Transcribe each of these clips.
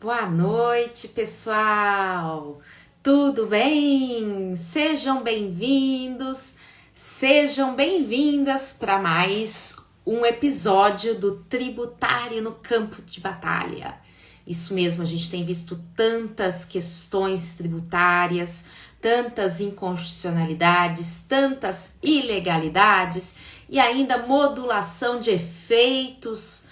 Boa noite, pessoal! Tudo bem? Sejam bem-vindos, sejam bem-vindas para mais um episódio do Tributário no Campo de Batalha. Isso mesmo, a gente tem visto tantas questões tributárias, tantas inconstitucionalidades, tantas ilegalidades e ainda modulação de efeitos,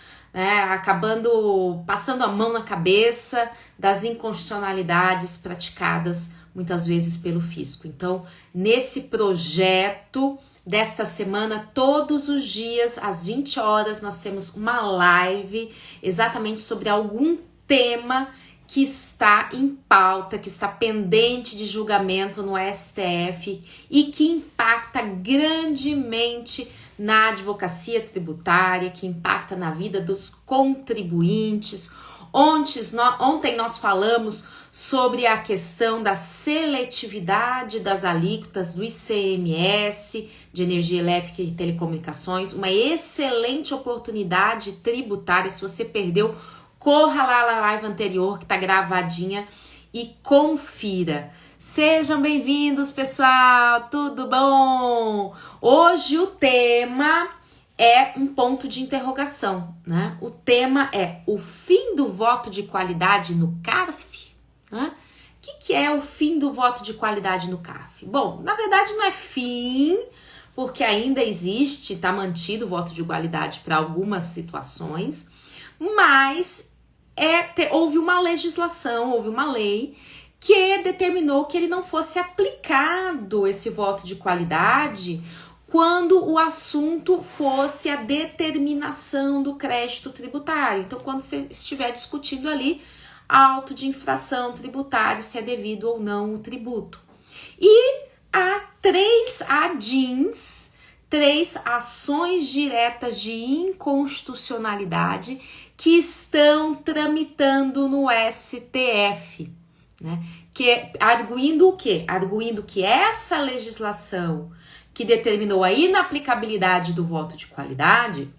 passando a mão na cabeça das inconstitucionalidades praticadas muitas vezes pelo fisco. Então, nesse projeto desta semana, todos os dias, às 20 horas, nós temos uma live exatamente sobre algum tema que está em pauta, que está pendente de julgamento no STF e que impacta grandemente na advocacia tributária, que impacta na vida dos contribuintes. Ontem nós falamos sobre a questão da seletividade das alíquotas do ICMS, de energia elétrica e telecomunicações, uma excelente oportunidade tributária. Se você perdeu, corra lá na live anterior que está gravadinha e confira. Sejam bem-vindos, pessoal! Tudo bom? Hoje o tema é um ponto de interrogação, né? O tema é o fim do voto de qualidade no CARF, né? O que é o fim do voto de qualidade no CARF? Bom, na verdade não é fim, porque ainda existe, está mantido o voto de igualdade para algumas situações, mas houve uma legislação, houve uma lei que determinou que ele não fosse aplicado, esse voto de qualidade, quando o assunto fosse a determinação do crédito tributário. Então, quando você estiver discutindo ali auto de infração tributário, se é devido ou não o tributo. E há três ADINs, três ações diretas de inconstitucionalidade que estão tramitando no STF, né? Arguindo o quê? Arguindo que essa legislação que determinou a inaplicabilidade do voto de qualidade,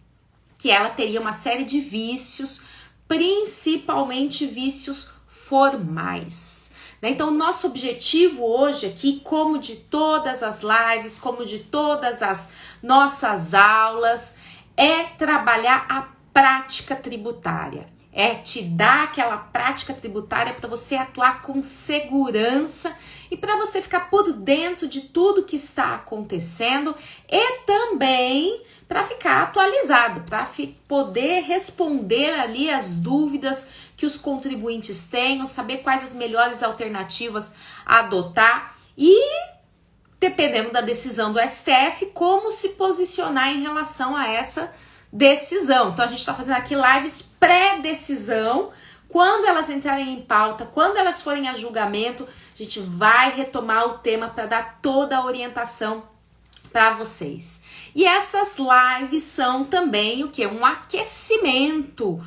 que ela teria uma série de vícios, principalmente vícios formais. Então, nosso objetivo hoje aqui, como de todas as lives, como de todas as nossas aulas, é trabalhar a prática tributária. É te dar aquela prática tributária para você atuar com segurança e para você ficar por dentro de tudo que está acontecendo e também para ficar atualizado, para poder responder ali as dúvidas que os contribuintes tenham, saber quais as melhores alternativas a adotar e, dependendo da decisão do STF, como se posicionar em relação a essa decisão. Então a gente está fazendo aqui lives pré-decisão. Quando elas entrarem em pauta, quando elas forem a julgamento, a gente vai retomar o tema para dar toda a orientação para vocês. E essas lives são também o que? Um aquecimento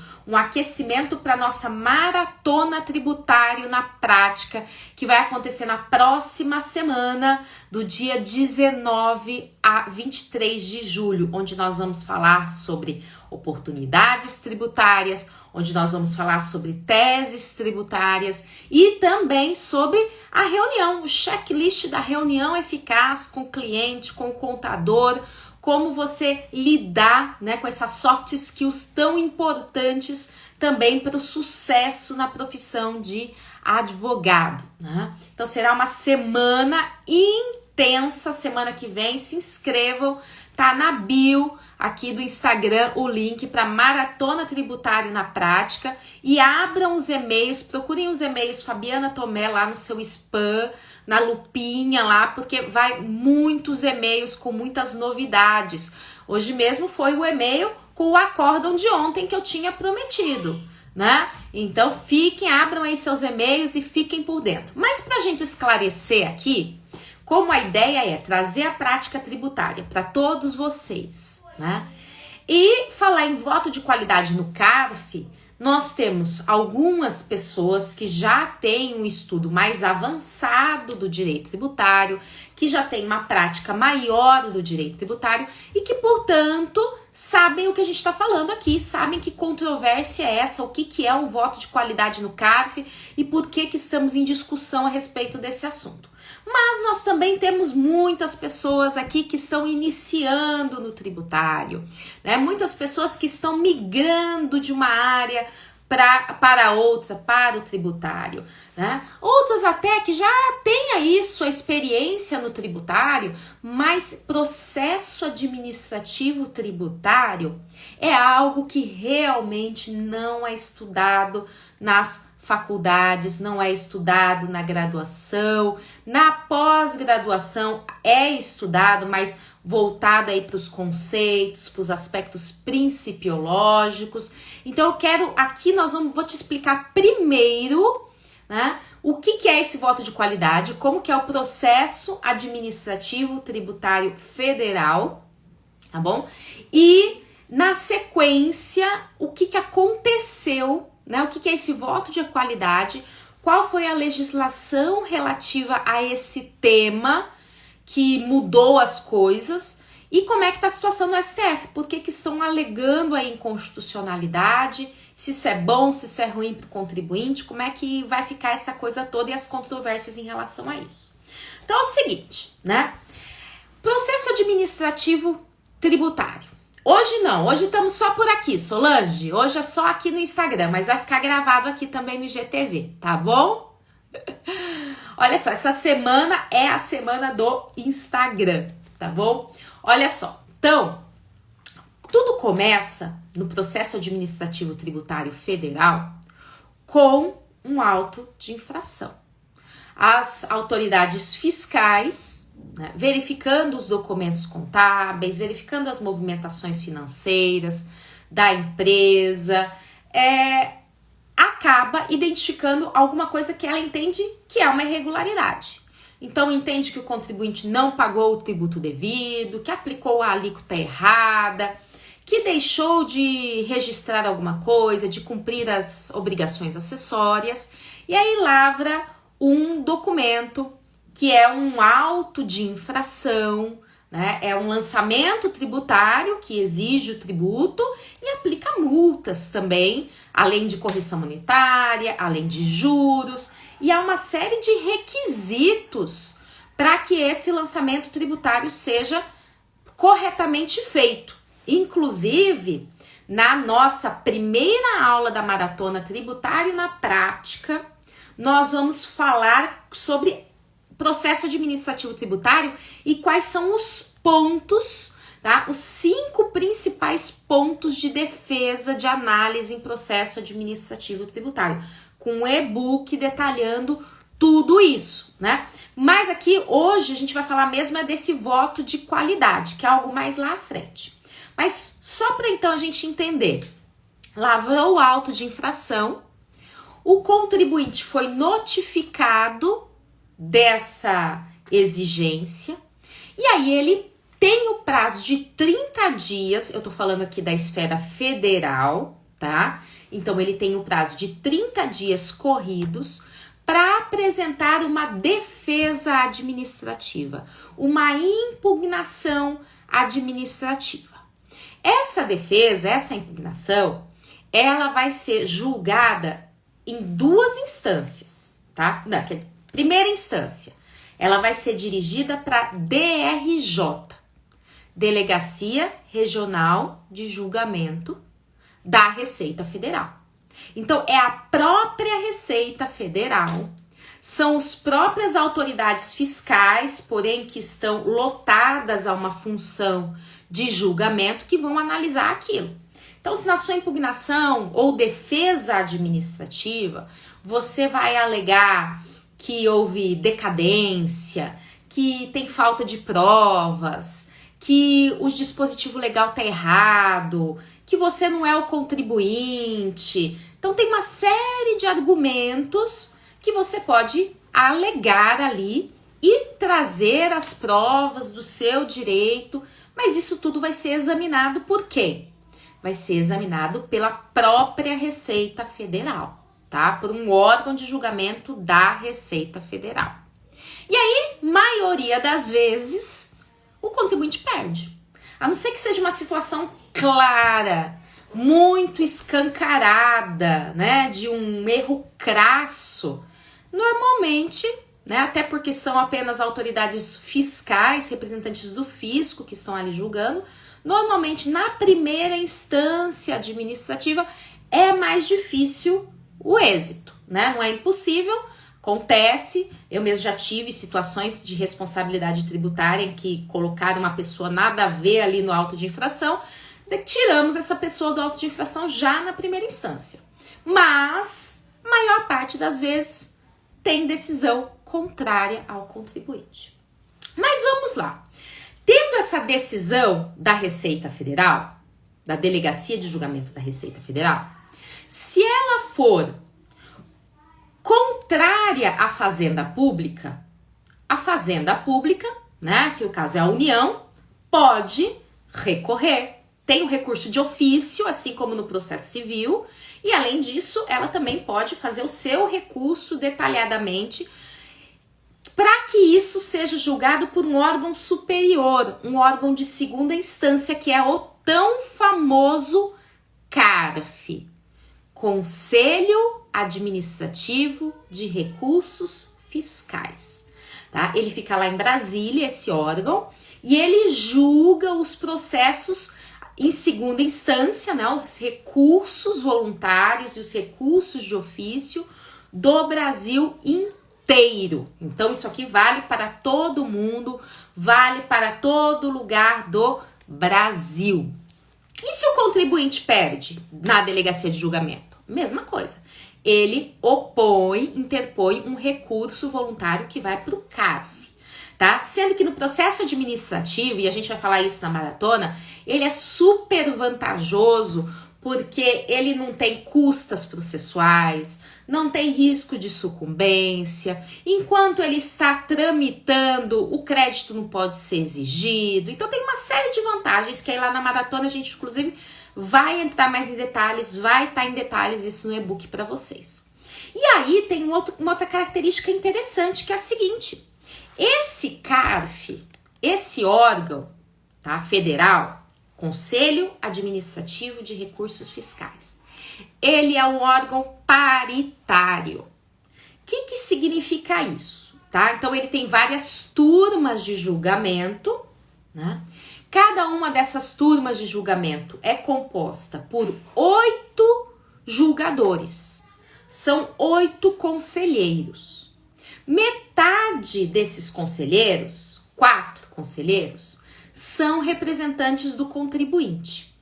para nossa maratona tributário na prática, que vai acontecer na próxima semana, do dia 19 a 23 de julho, onde nós vamos falar sobre oportunidades tributárias, onde nós vamos falar sobre teses tributárias e também sobre a reunião, o checklist da reunião eficaz com o cliente, com o contador, como você lidar, né, com essas soft skills tão importantes também para o sucesso na profissão de advogado, né? Então será uma semana intensa, semana que vem. Se inscrevam, tá na bio aqui do Instagram o link para Maratona Tributário na Prática e abram os e-mails, procurem os e-mails Fabiana Tomé lá no seu spam, na lupinha lá, porque vai muitos e-mails com muitas novidades. Hoje mesmo foi o e-mail com o acórdão de ontem que eu tinha prometido, né? Então abram aí seus e-mails e fiquem por dentro. Mas para a gente esclarecer aqui, como a ideia é trazer a prática tributária para todos vocês, né? E falar em voto de qualidade no CARF, nós temos algumas pessoas que já têm um estudo mais avançado do direito tributário, que já têm uma prática maior do direito tributário e que, portanto, sabem o que a gente está falando aqui, sabem que controvérsia é essa, o que é um voto de qualidade no CARF e por que estamos em discussão a respeito desse assunto. Mas nós também temos muitas pessoas aqui que estão iniciando no tributário, né? Muitas pessoas que estão migrando de uma área para outra, para o tributário, né? Outras até que já têm aí sua experiência no tributário, mas processo administrativo tributário é algo que realmente não é estudado nas faculdades, não é estudado na graduação, na pós-graduação é estudado, mas voltado aí para os conceitos, para os aspectos principiológicos. Então eu quero, aqui vou te explicar primeiro, né, o que é esse voto de qualidade, como que é o processo administrativo tributário federal, tá bom? E na sequência, o que aconteceu, né? O que é esse voto de qualidade? Qual foi a legislação relativa a esse tema que mudou as coisas? E como é que está a situação no STF? Por que estão alegando a inconstitucionalidade? Se isso é bom, se isso é ruim para o contribuinte? Como é que vai ficar essa coisa toda e as controvérsias em relação a isso? Então é o seguinte, né? Processo administrativo tributário. Hoje não, hoje estamos só por aqui, Solange. Hoje é só aqui no Instagram, mas vai ficar gravado aqui também no IGTV, tá bom? Olha só, essa semana é a semana do Instagram, tá bom? Olha só, então, tudo começa no processo administrativo tributário federal com um auto de infração. As autoridades fiscais, né, verificando os documentos contábeis, verificando as movimentações financeiras da empresa, acaba identificando alguma coisa que ela entende que é uma irregularidade. Então, entende que o contribuinte não pagou o tributo devido, que aplicou a alíquota errada, que deixou de registrar alguma coisa, de cumprir as obrigações acessórias, e aí lavra um documento que é um auto de infração, né? É um lançamento tributário que exige o tributo e aplica multas também, além de correção monetária, além de juros, e há uma série de requisitos para que esse lançamento tributário seja corretamente feito. Inclusive, na nossa primeira aula da Maratona Tributário na Prática, nós vamos falar sobre processo administrativo tributário e quais são os pontos, tá? Os 5 principais pontos de defesa de análise em processo administrativo tributário, com um e-book detalhando tudo isso, né? Mas aqui hoje a gente vai falar mesmo desse voto de qualidade, que é algo mais lá à frente. Mas só para então a gente entender, lavrou o auto de infração, o contribuinte foi notificado dessa exigência, e aí ele tem o prazo de 30 dias, eu tô falando aqui da esfera federal, tá? Então ele tem o prazo de 30 dias corridos para apresentar uma defesa administrativa, uma impugnação administrativa. Essa defesa, essa impugnação, ela vai ser julgada em 2 instâncias, tá? Não, primeira instância, ela vai ser dirigida para DRJ, Delegacia Regional de Julgamento da Receita Federal. Então, é a própria Receita Federal, são as próprias autoridades fiscais, porém que estão lotadas a uma função de julgamento, que vão analisar aquilo. Então, se na sua impugnação ou defesa administrativa, você vai alegar que houve decadência, que tem falta de provas, que o dispositivo legal está errado, que você não é o contribuinte. Então tem uma série de argumentos que você pode alegar ali e trazer as provas do seu direito, mas isso tudo vai ser examinado por quê? Vai ser examinado pela própria Receita Federal, tá? Por um órgão de julgamento da Receita Federal. E aí, maioria das vezes, o contribuinte perde. A não ser que seja uma situação clara, muito escancarada, né, de um erro crasso, normalmente, né, até porque são apenas autoridades fiscais, representantes do fisco que estão ali julgando, normalmente na primeira instância administrativa é mais difícil o êxito, né? Não é impossível, acontece. Eu mesmo já tive situações de responsabilidade tributária em que colocaram uma pessoa nada a ver ali no auto de infração, tiramos essa pessoa do auto de infração já na primeira instância. Mas, a maior parte das vezes, tem decisão contrária ao contribuinte. Mas vamos lá. Tendo essa decisão da Receita Federal, da Delegacia de Julgamento da Receita Federal, se ela for contrária à Fazenda Pública, né, que o caso é a União, pode recorrer. Tem o recurso de ofício, assim como no processo civil, e além disso, ela também pode fazer o seu recurso detalhadamente para que isso seja julgado por um órgão superior, um órgão de segunda instância, que é o tão famoso CARF, Conselho Administrativo de Recursos Fiscais. Tá? Ele fica lá em Brasília, esse órgão, e ele julga os processos em segunda instância, né, os recursos voluntários e os recursos de ofício do Brasil inteiro. Então, isso aqui vale para todo mundo, vale para todo lugar do Brasil. E se o contribuinte perde na delegacia de julgamento? Mesma coisa. Ele interpõe um recurso voluntário que vai para o CARF. Tá? Sendo que no processo administrativo, e a gente vai falar isso na maratona, ele é super vantajoso porque ele não tem custas processuais, não tem risco de sucumbência, enquanto ele está tramitando, o crédito não pode ser exigido. Então tem uma série de vantagens que aí lá na maratona a gente inclusive vai entrar mais em detalhes, vai estar em detalhes isso no e-book para vocês. E aí tem uma outra característica interessante que é a seguinte: esse CARF, esse órgão, tá, federal, Conselho Administrativo de Recursos Fiscais, ele é um órgão paritário. O que significa isso? Tá? Então, ele tem várias turmas de julgamento, né? Cada uma dessas turmas de julgamento é composta por 8 julgadores. São 8 conselheiros. Metade desses conselheiros, 4 conselheiros, são representantes do contribuinte.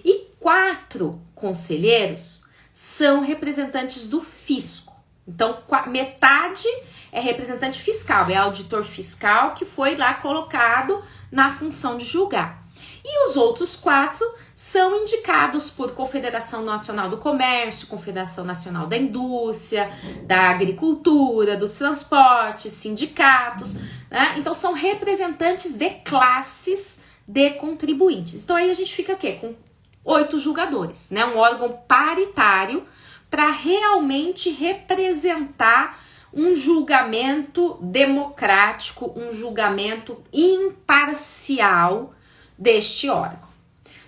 E 4 conselheiros são representantes do fisco. Então, metade é representante fiscal, é auditor fiscal que foi lá colocado na função de julgar. E os outros 4 são indicados por Confederação Nacional do Comércio, Confederação Nacional da Indústria, da Agricultura, dos transportes, sindicatos, né? Então são representantes de classes de contribuintes. Então aí a gente fica o quê? Com 8 julgadores, né? Um órgão paritário para realmente representar um julgamento democrático, um julgamento imparcial deste órgão.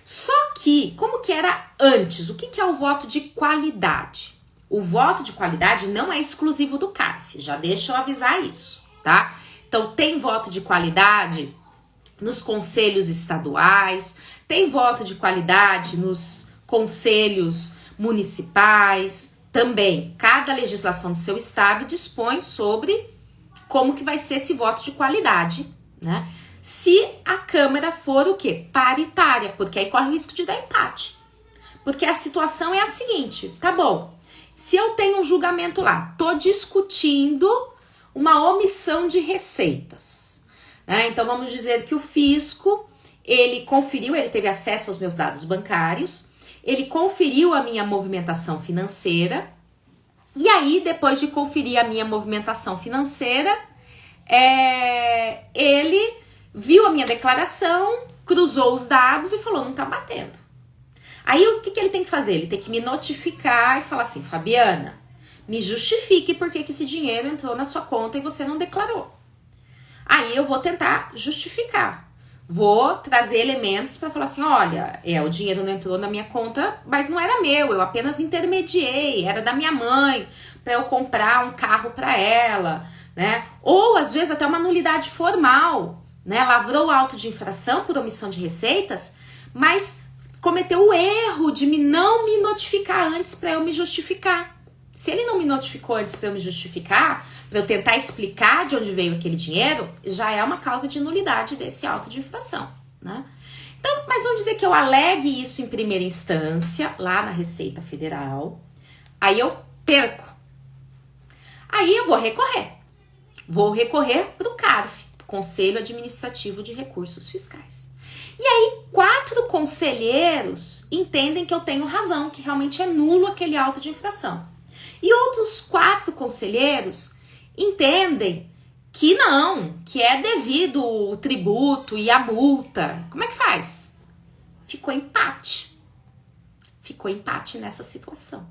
Só que, como que era antes? O que é o voto de qualidade? O voto de qualidade não é exclusivo do CARF, já deixa eu avisar isso, tá? Então, tem voto de qualidade nos conselhos estaduais, tem voto de qualidade nos conselhos municipais, também. Cada legislação do seu estado dispõe sobre como que vai ser esse voto de qualidade, né? Se a Câmara for o quê? Paritária, porque aí corre o risco de dar empate. Porque a situação é a seguinte, tá bom, se eu tenho um julgamento lá, tô discutindo uma omissão de receitas, né? Então vamos dizer que o fisco, ele teve acesso aos meus dados bancários, ele conferiu a minha movimentação financeira, e aí depois de conferir a minha movimentação financeira, ele viu a minha declaração, cruzou os dados e falou, não tá batendo. Aí o que ele tem que fazer? Ele tem que me notificar e falar assim, Fabiana, me justifique por que esse dinheiro entrou na sua conta e você não declarou. Aí eu vou tentar justificar. Vou trazer elementos para falar assim, olha, o dinheiro não entrou na minha conta, mas não era meu, eu apenas intermediei, era da minha mãe, para eu comprar um carro para ela, né? Ou às vezes até uma nulidade formal, né? Lavrou auto de infração por omissão de receitas, mas cometeu o erro de não me notificar antes para eu me justificar. Se ele não me notificou antes para eu me justificar, para eu tentar explicar de onde veio aquele dinheiro, já é uma causa de nulidade desse auto de infração, né? Então, mas vamos dizer que eu alegue isso em primeira instância, lá na Receita Federal, aí eu perco. Aí eu vou recorrer. Vou recorrer para o CARF, Conselho Administrativo de Recursos Fiscais. E aí, 4 conselheiros entendem que eu tenho razão, que realmente é nulo aquele auto de infração. E outros 4 conselheiros entendem que não, que é devido o tributo e a multa. Como é que faz? Ficou empate. Ficou empate nessa situação.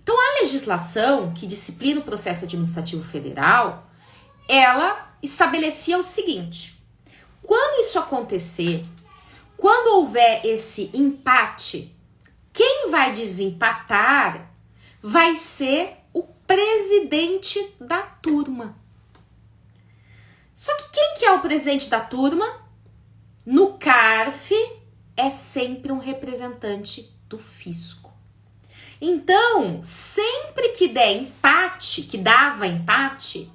Então, a legislação que disciplina o processo administrativo federal, ela estabelecia o seguinte: quando isso acontecer, quando houver esse empate, quem vai desempatar vai ser o presidente da turma. Só que quem que é o presidente da turma? No CARF é sempre um representante do fisco. Então, sempre que der empate, que dava empate,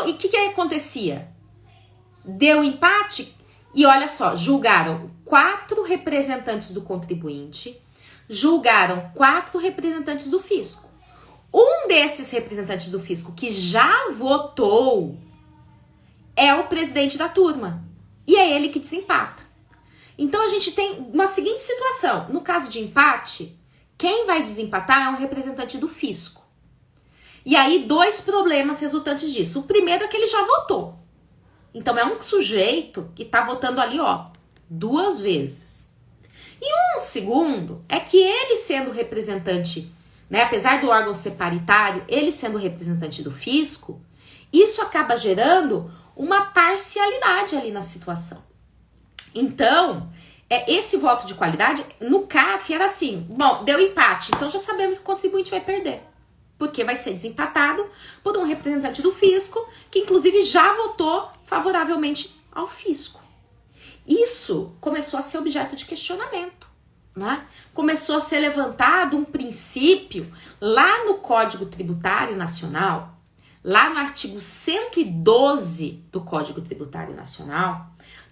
e o que acontecia? Deu empate e olha só, julgaram 4 representantes do contribuinte, julgaram 4 representantes do fisco. Um desses representantes do fisco que já votou é o presidente da turma. E é ele que desempata. Então a gente tem uma seguinte situação. No caso de empate, quem vai desempatar é um representante do fisco. E aí 2 problemas resultantes disso. O primeiro é que ele já votou. Então é um sujeito que está votando ali, 2 vezes. E um segundo é que ele sendo representante, né, apesar do órgão ser paritário, ele sendo representante do fisco, isso acaba gerando uma parcialidade ali na situação. Então, esse voto de qualidade, no CARF era assim, bom, deu empate, então já sabemos que o contribuinte vai perder, porque vai ser desempatado por um representante do fisco, que inclusive já votou favoravelmente ao fisco. Isso começou a ser objeto de questionamento, né? Começou a ser levantado um princípio lá no Código Tributário Nacional, lá no artigo 112 do Código Tributário Nacional,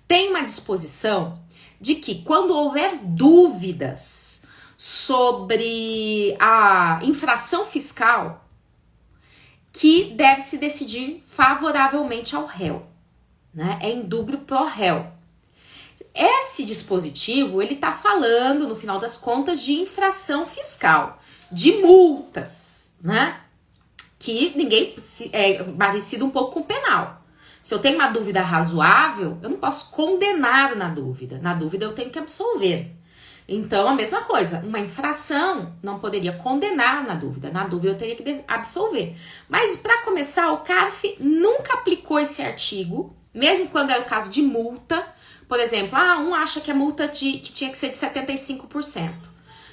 tem uma disposição de que quando houver dúvidas sobre a infração fiscal, que deve se decidir favoravelmente ao réu, né? É indúbio pro réu. Esse dispositivo, ele tá falando, no final das contas, de infração fiscal, de multas, né? Que ninguém é parecido um pouco com penal. Se eu tenho uma dúvida razoável, eu não posso condenar na dúvida. Na dúvida, eu tenho que absolver. Então, a mesma coisa, uma infração não poderia condenar na dúvida. Na dúvida, eu teria que absolver. Mas, para começar, o CARF nunca aplicou esse artigo, mesmo quando é o caso de multa. Por exemplo, um acha que a multa que tinha que ser de 75%,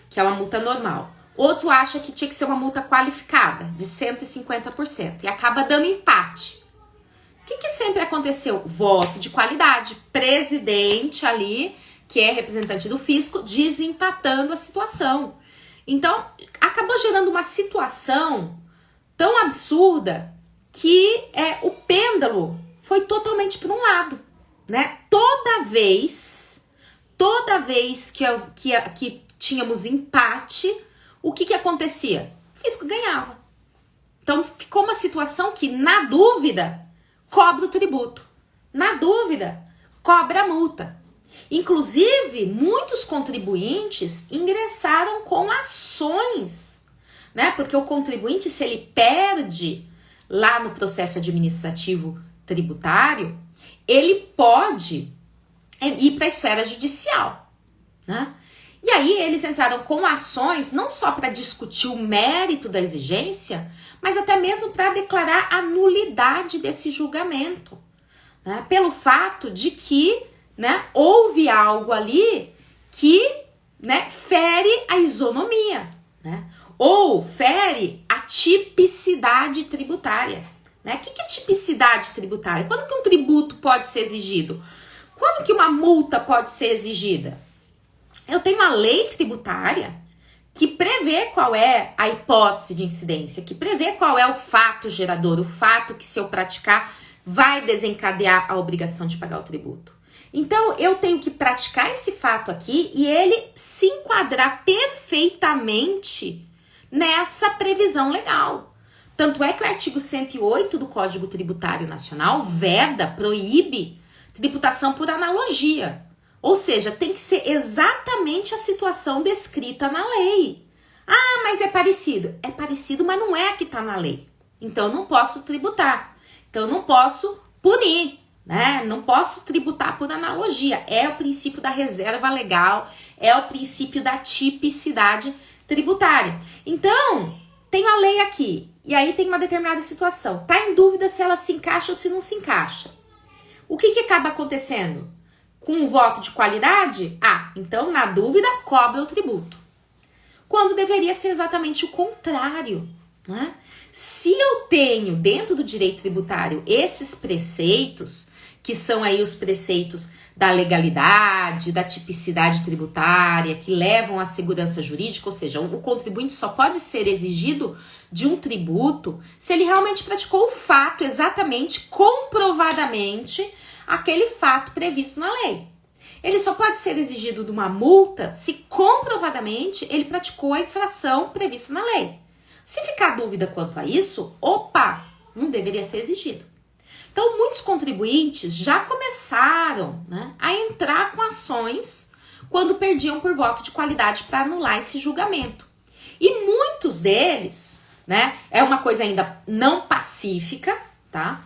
que é uma multa normal. Outro acha que tinha que ser uma multa qualificada, de 150%, e acaba dando empate. O que sempre aconteceu? Voto de qualidade. Presidente ali, que é representante do fisco, desempatando a situação. Então, acabou gerando uma situação tão absurda que o pêndulo foi totalmente para um lado, né? Toda vez que tínhamos empate, o que acontecia? O fisco ganhava. Então, ficou uma situação que, na dúvida, cobra o tributo. Na dúvida, cobra a multa. Inclusive, muitos contribuintes ingressaram com ações, né? Porque o contribuinte, se ele perde lá no processo administrativo tributário, ele pode ir para a esfera judicial, né? E aí eles entraram com ações não só para discutir o mérito da exigência, mas até mesmo para declarar a nulidade desse julgamento, né? Pelo fato de que né, houve algo ali que, né, fere a isonomia, né, ou fere a tipicidade tributária. Né? O que é tipicidade tributária? Quando que um tributo pode ser exigido? Quando que uma multa pode ser exigida? Eu tenho uma lei tributária que prevê qual é a hipótese de incidência, que prevê qual é o fato gerador, o fato que, se eu praticar, vai desencadear a obrigação de pagar o tributo. Então, eu tenho que praticar esse fato aqui e ele se enquadrar perfeitamente nessa previsão legal. Tanto é que o artigo 108 do Código Tributário Nacional veda, proíbe tributação por analogia. Ou seja, tem que ser exatamente a situação descrita na lei. Ah, mas é parecido. É parecido, mas não é a que está na lei. Então, eu não posso tributar. Então, eu não posso punir, né? Não posso tributar por analogia. É o princípio da reserva legal, é o princípio da tipicidade tributária. Então, tenho a lei aqui, e aí tem uma determinada situação. Tá em dúvida se ela se encaixa ou se não se encaixa. O que acaba acontecendo? Com um voto de qualidade? Ah, então, na dúvida, cobra o tributo. Quando deveria ser exatamente o contrário, né? Se eu tenho dentro do direito tributário esses preceitos, que são aí os preceitos da legalidade, da tipicidade tributária, que levam à segurança jurídica, ou seja, o contribuinte só pode ser exigido de um tributo se ele realmente praticou o fato exatamente, comprovadamente, aquele fato previsto na lei. Ele só pode ser exigido de uma multa se comprovadamente ele praticou a infração prevista na lei. Se ficar dúvida quanto a isso, opa, não deveria ser exigido. Então, muitos contribuintes já começaram, né, a entrar com ações quando perdiam por voto de qualidade para anular esse julgamento. E muitos deles, né, é uma coisa ainda não pacífica, tá?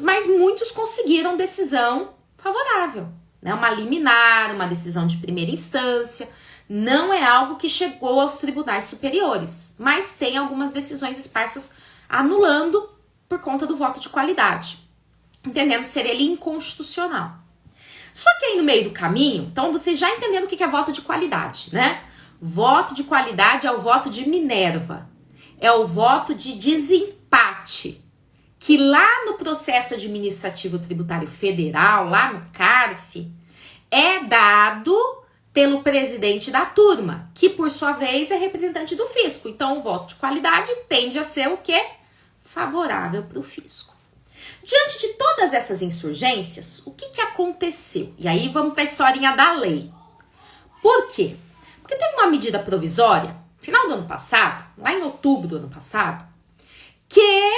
Mas muitos conseguiram decisão favorável, né? Uma liminar, uma decisão de primeira instância. Não é algo que chegou aos tribunais superiores, mas tem algumas decisões esparsas anulando por conta do voto de qualidade, entendendo ser ele inconstitucional. Só que aí no meio do caminho, então você já entendendo o que é voto de qualidade, né? Voto de qualidade é o voto de Minerva, é o voto de desempate, que lá no processo administrativo tributário federal, lá no CARF, é dado pelo presidente da turma, que por sua vez é representante do fisco. Então o voto de qualidade tende a ser o quê? Favorável para o fisco. Diante de todas essas insurgências, o que aconteceu? E aí vamos para a historinha da lei. Por quê? Porque teve uma medida provisória, final do ano passado, lá em outubro do ano passado, que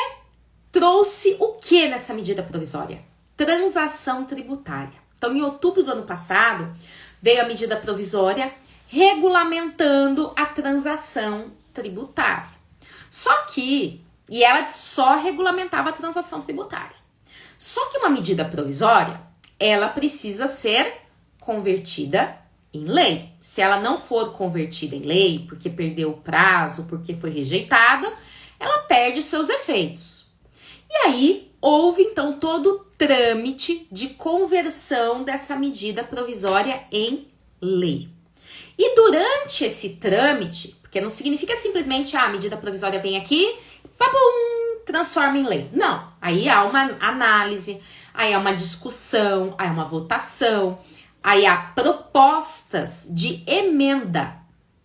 trouxe o que nessa medida provisória? Transação tributária. Então, em outubro do ano passado, veio a medida provisória regulamentando a transação tributária. E ela só regulamentava a transação tributária. Só que uma medida provisória, ela precisa ser convertida em lei. Se ela não for convertida em lei, porque perdeu o prazo, porque foi rejeitada, ela perde os seus efeitos. E aí, houve então todo o trâmite de conversão dessa medida provisória em lei. E durante esse trâmite, porque não significa simplesmente a medida provisória vem aqui, papum, transforma em lei. Não, aí há uma análise, aí há uma discussão, aí há uma votação, aí há propostas de emenda.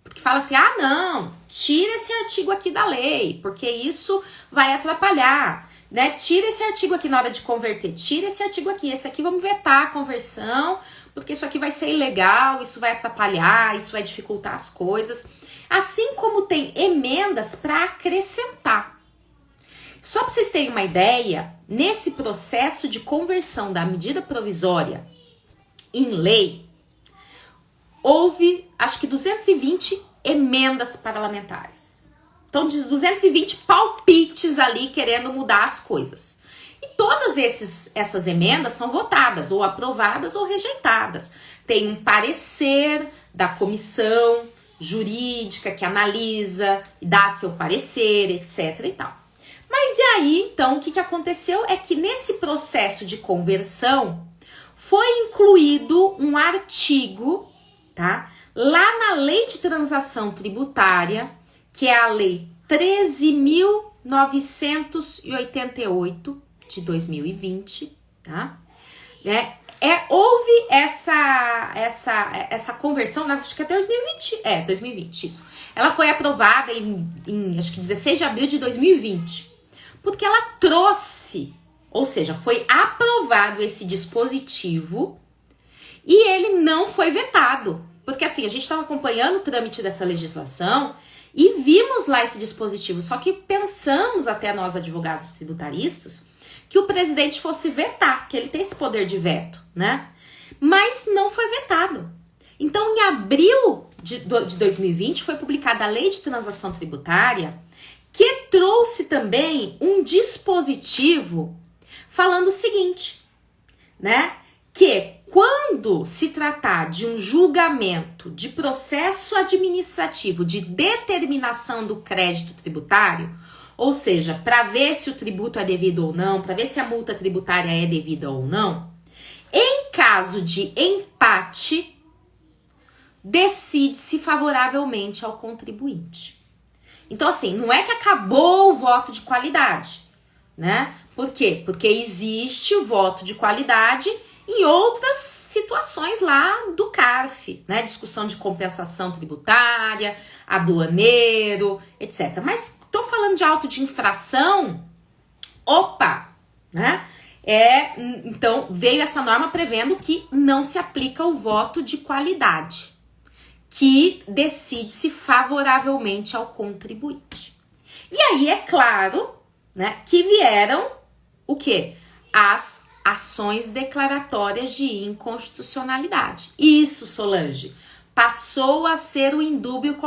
Porque fala assim, ah não, tira esse artigo aqui da lei, porque isso vai atrapalhar. Né? Tira esse artigo aqui na hora de converter, tira esse artigo aqui, esse aqui vamos vetar a conversão, porque isso aqui vai ser ilegal, isso vai atrapalhar, isso vai dificultar as coisas. Assim como tem emendas para acrescentar. Só para vocês terem uma ideia, nesse processo de conversão da medida provisória em lei, houve acho que 220 emendas parlamentares. Então, de 220 palpites ali querendo mudar as coisas. E todas essas emendas são votadas, ou aprovadas ou rejeitadas. Tem um parecer da comissão jurídica que analisa e dá seu parecer, etc. e tal. Mas e aí, então, o que aconteceu é que nesse processo de conversão foi incluído um artigo, tá? Lá na Lei de Transação Tributária, que é a Lei 13.988 de 2020, tá? Houve essa conversão, acho que até 2020, 2020, isso. Ela foi aprovada em acho que 16 de abril de 2020, porque ela trouxe, ou seja, foi aprovado esse dispositivo e ele não foi vetado. Porque assim, a gente estava acompanhando o trâmite dessa legislação e vimos lá esse dispositivo, só que pensamos até nós, advogados tributaristas, que o presidente fosse vetar, que ele tem esse poder de veto, né? Mas não foi vetado. Então, em abril de 2020, foi publicada a Lei de Transação Tributária, que trouxe também um dispositivo falando o seguinte, né? Que quando se tratar de um julgamento de processo administrativo de determinação do crédito tributário, ou seja, para ver se o tributo é devido ou não, para ver se a multa tributária é devida ou não, em caso de empate, decide-se favoravelmente ao contribuinte. Então, assim, não é que acabou o voto de qualidade, né? Por quê? Porque existe o voto de qualidade em outras situações lá do CARF, né? Discussão de compensação tributária, aduaneiro, etc. Mas tô falando de auto de infração, né? Então, veio essa norma prevendo que não se aplica o voto de qualidade, que decide-se favoravelmente ao contribuinte. E aí, é claro, né, que vieram o quê? As ações declaratórias de inconstitucionalidade. Isso, Solange, passou a ser o indúbio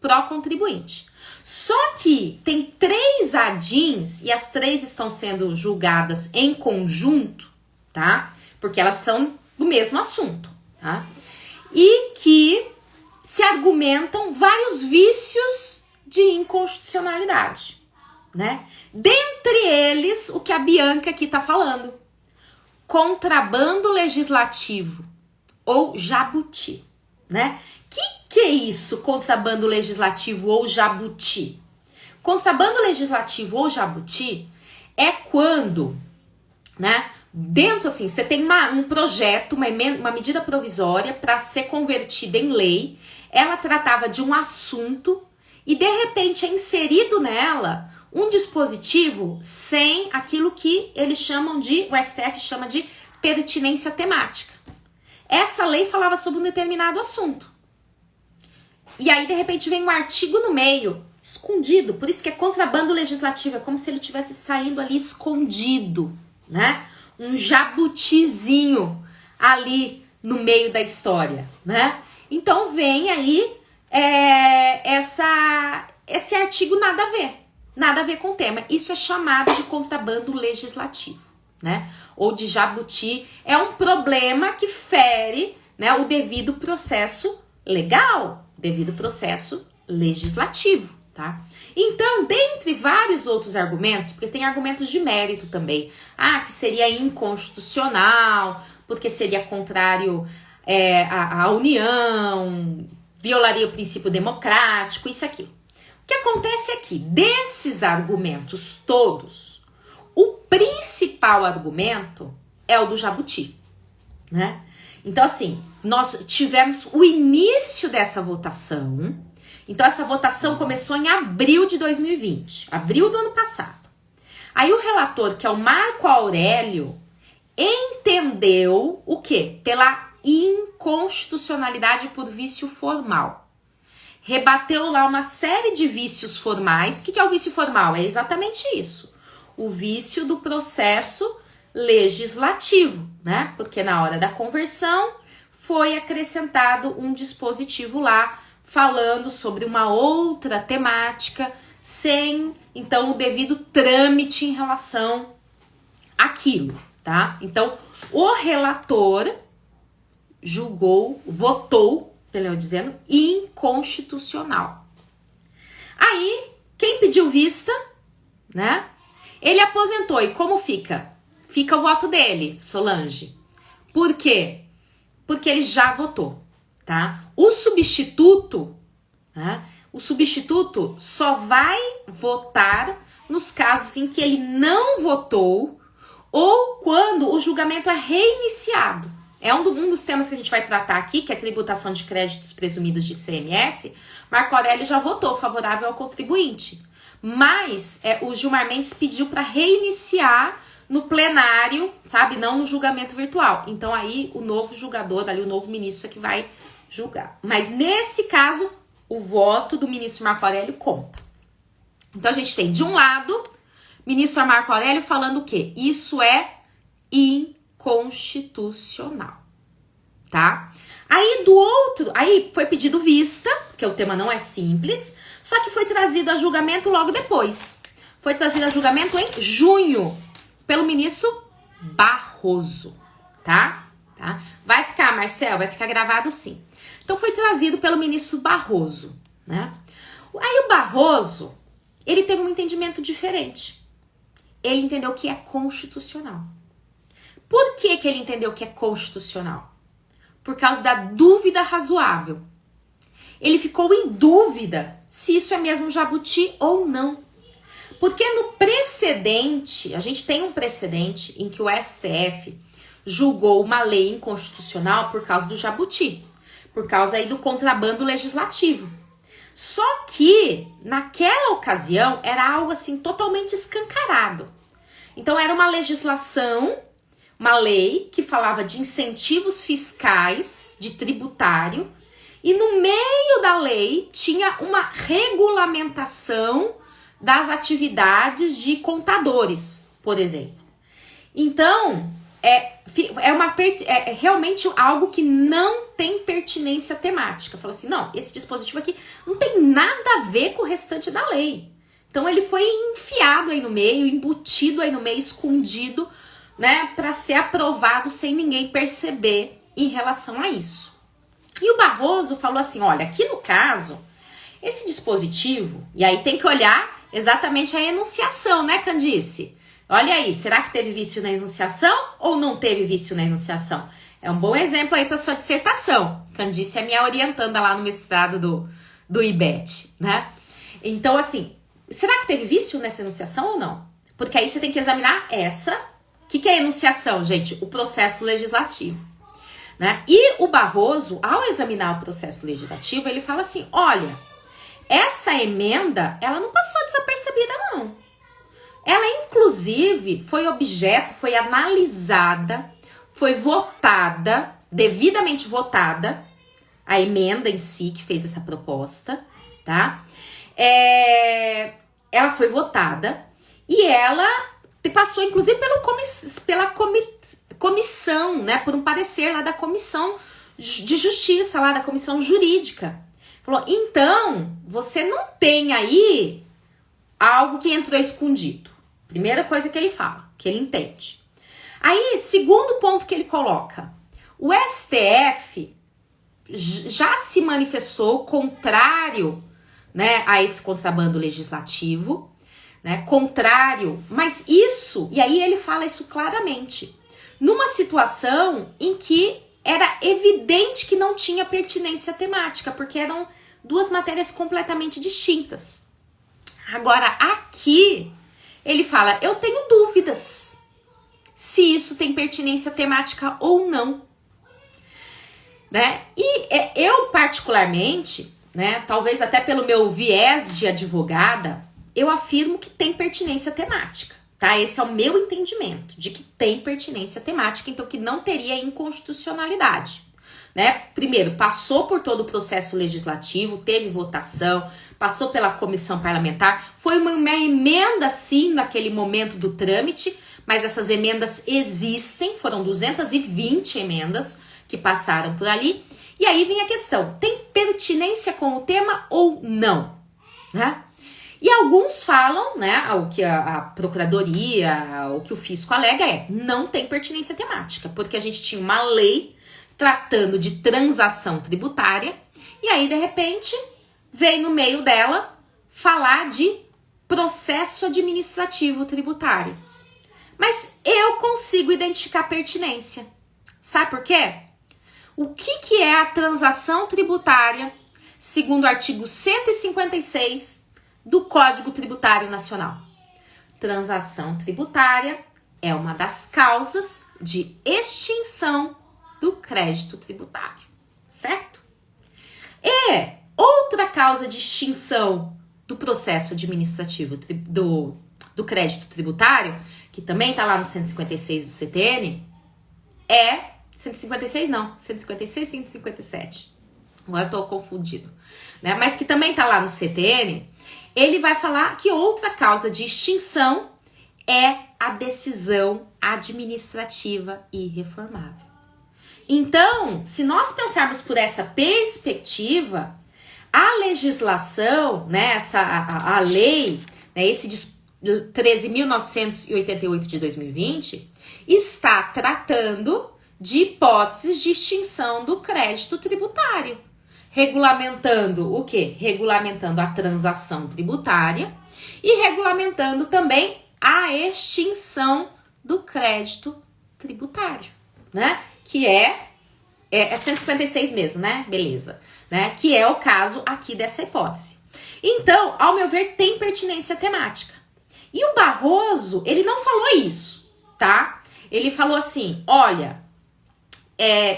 pró-contribuinte. Só que tem 3 ADIs, e as 3 estão sendo julgadas em conjunto, tá? Porque elas são do mesmo assunto, tá? E que se argumentam vários vícios de inconstitucionalidade, né? Dentre eles, o que a Bianca aqui tá falando. Contrabando legislativo ou jabuti, né? Que é isso, contrabando legislativo ou jabuti? Contrabando legislativo ou jabuti é quando, né, dentro assim, você tem um projeto, uma medida provisória para ser convertida em lei, ela tratava de um assunto e de repente é inserido nela um dispositivo sem aquilo que eles chamam de, o STF chama de pertinência temática. Essa lei falava sobre um determinado assunto. E aí, de repente, vem um artigo no meio, escondido, por isso que é contrabando legislativo, é como se ele estivesse saindo ali escondido, né? Um jabutizinho ali no meio da história, né? Então vem aí esse artigo nada a ver com o tema. Isso é chamado de contrabando legislativo, né? Ou de jabuti, é um problema que fere, né, o devido processo legal, devido processo legislativo, tá? Então, dentre vários outros argumentos, porque tem argumentos de mérito também, que seria inconstitucional, porque seria contrário à União, violaria o princípio democrático, isso aqui. O que acontece é que, desses argumentos todos, o principal argumento é o do jabuti, né? Então, assim, nós tivemos o início dessa votação. Então, essa votação começou em abril de 2020, abril do ano passado. Aí o relator, que é o Marco Aurélio, entendeu o quê? Pela inconstitucionalidade por vício formal. Rebateu lá uma série de vícios formais. O que é o vício formal? É exatamente isso. O vício do processo legislativo, né? Porque na hora da conversão foi acrescentado um dispositivo lá falando sobre uma outra temática sem, então, o devido trâmite em relação àquilo, tá? Então, o relator votou, melhor dizendo, inconstitucional. Aí, quem pediu vista, né? Ele aposentou. E como fica? Fica o voto dele, Solange. Por quê? Porque ele já votou, tá? O substituto, né? O substituto só vai votar nos casos em que ele não votou ou quando o julgamento é reiniciado. É um dos temas que a gente vai tratar aqui, que é tributação de créditos presumidos de ICMS. Marco Aurélio já votou favorável ao contribuinte, mas o Gilmar Mendes pediu para reiniciar no plenário, sabe? Não no julgamento virtual. Então aí o novo julgador, ali o novo ministro é que vai julgar. Mas nesse caso, o voto do ministro Marco Aurélio conta. Então a gente tem, de um lado, ministro Marco Aurélio falando o quê? Isso é inconstitucional, tá? Aí do outro, aí foi pedido vista, porque o tema não é simples, só que foi trazido a julgamento logo depois. Foi trazido a julgamento em junho, pelo ministro Barroso, tá? Vai ficar, Marcel, vai ficar gravado sim. Então foi trazido pelo ministro Barroso, né? Aí o Barroso, ele teve um entendimento diferente. Ele entendeu que é constitucional. Por que ele entendeu que é constitucional? Por causa da dúvida razoável. Ele ficou em dúvida se isso é mesmo jabuti ou não. Porque no precedente, a gente tem um precedente em que o STF julgou uma lei inconstitucional por causa do jabuti, por causa aí do contrabando legislativo. Só que, naquela ocasião, era algo assim totalmente escancarado. Então era uma legislação, uma lei que falava de incentivos fiscais, de tributário, e no meio da lei tinha uma regulamentação das atividades de contadores, por exemplo. Então, é realmente algo que não tem pertinência temática. Fala assim, não, esse dispositivo aqui não tem nada a ver com o restante da lei. Então, ele foi enfiado aí no meio, embutido aí no meio, escondido, né, para ser aprovado sem ninguém perceber em relação a isso. E o Barroso falou assim, olha, aqui no caso, esse dispositivo, e aí tem que olhar exatamente a enunciação, né, Candice? Olha aí, será que teve vício na enunciação ou não teve vício na enunciação? É um bom exemplo aí para sua dissertação. Candice é minha orientanda lá no mestrado do IBET, né? Então, assim, será que teve vício nessa enunciação ou não? Porque aí você tem que examinar essa. O que é enunciação, gente? O processo legislativo, né? E o Barroso, ao examinar o processo legislativo, ele fala assim, olha, essa emenda, ela não passou desapercebida, não. Ela, inclusive, foi objeto, foi analisada, foi votada, devidamente votada, a emenda em si que fez essa proposta, tá? Ela foi votada e ela passou, inclusive, pela comissão, né? Por um parecer lá da comissão de justiça, lá da comissão jurídica. Falou, então, você não tem aí algo que entrou escondido. Primeira coisa que ele fala, que ele entende. Aí, segundo ponto que ele coloca, o STF já se manifestou contrário, né, a esse contrabando legislativo, né, contrário, mas isso, e aí ele fala isso claramente, numa situação em que era evidente que não tinha pertinência temática, porque eram duas matérias completamente distintas. Agora, aqui, ele fala, eu tenho dúvidas se isso tem pertinência temática ou não, né? E eu, particularmente, né, talvez até pelo meu viés de advogada, eu afirmo que tem pertinência temática, tá? Esse é o meu entendimento, de que tem pertinência temática, então que não teria inconstitucionalidade, né? Primeiro, passou por todo o processo legislativo, teve votação, passou pela comissão parlamentar, foi uma emenda sim naquele momento do trâmite, mas essas emendas existem, foram 220 emendas que passaram por ali, e aí vem a questão, tem pertinência com o tema ou não, né? E alguns falam, né, o que a procuradoria, o que o fisco alega não tem pertinência temática, porque a gente tinha uma lei tratando de transação tributária, e aí, de repente, vem no meio dela falar de processo administrativo tributário. Mas eu consigo identificar pertinência, Sabe por quê? O que é a transação tributária, segundo o artigo 156 do Código Tributário Nacional? Transação tributária é uma das causas de extinção do crédito tributário, certo? E outra causa de extinção do processo administrativo do crédito tributário, que também está lá no 156 do CTN, é 156 não, 156 e 157. Agora eu tô confundido, né? Mas que também tá lá no CTN, ele vai falar que outra causa de extinção é a decisão administrativa irreformável. Então, se nós pensarmos por essa perspectiva, a legislação, né, a lei, né, esse 13.988 de 2020, está tratando de hipóteses de extinção do crédito tributário. Regulamentando o quê? Regulamentando a transação tributária e regulamentando também a extinção do crédito tributário, né? Que é 156 mesmo, né? Beleza. Né? Que é o caso aqui dessa hipótese. Então, ao meu ver, tem pertinência temática. E o Barroso, ele não falou isso, tá? Ele falou assim, olha,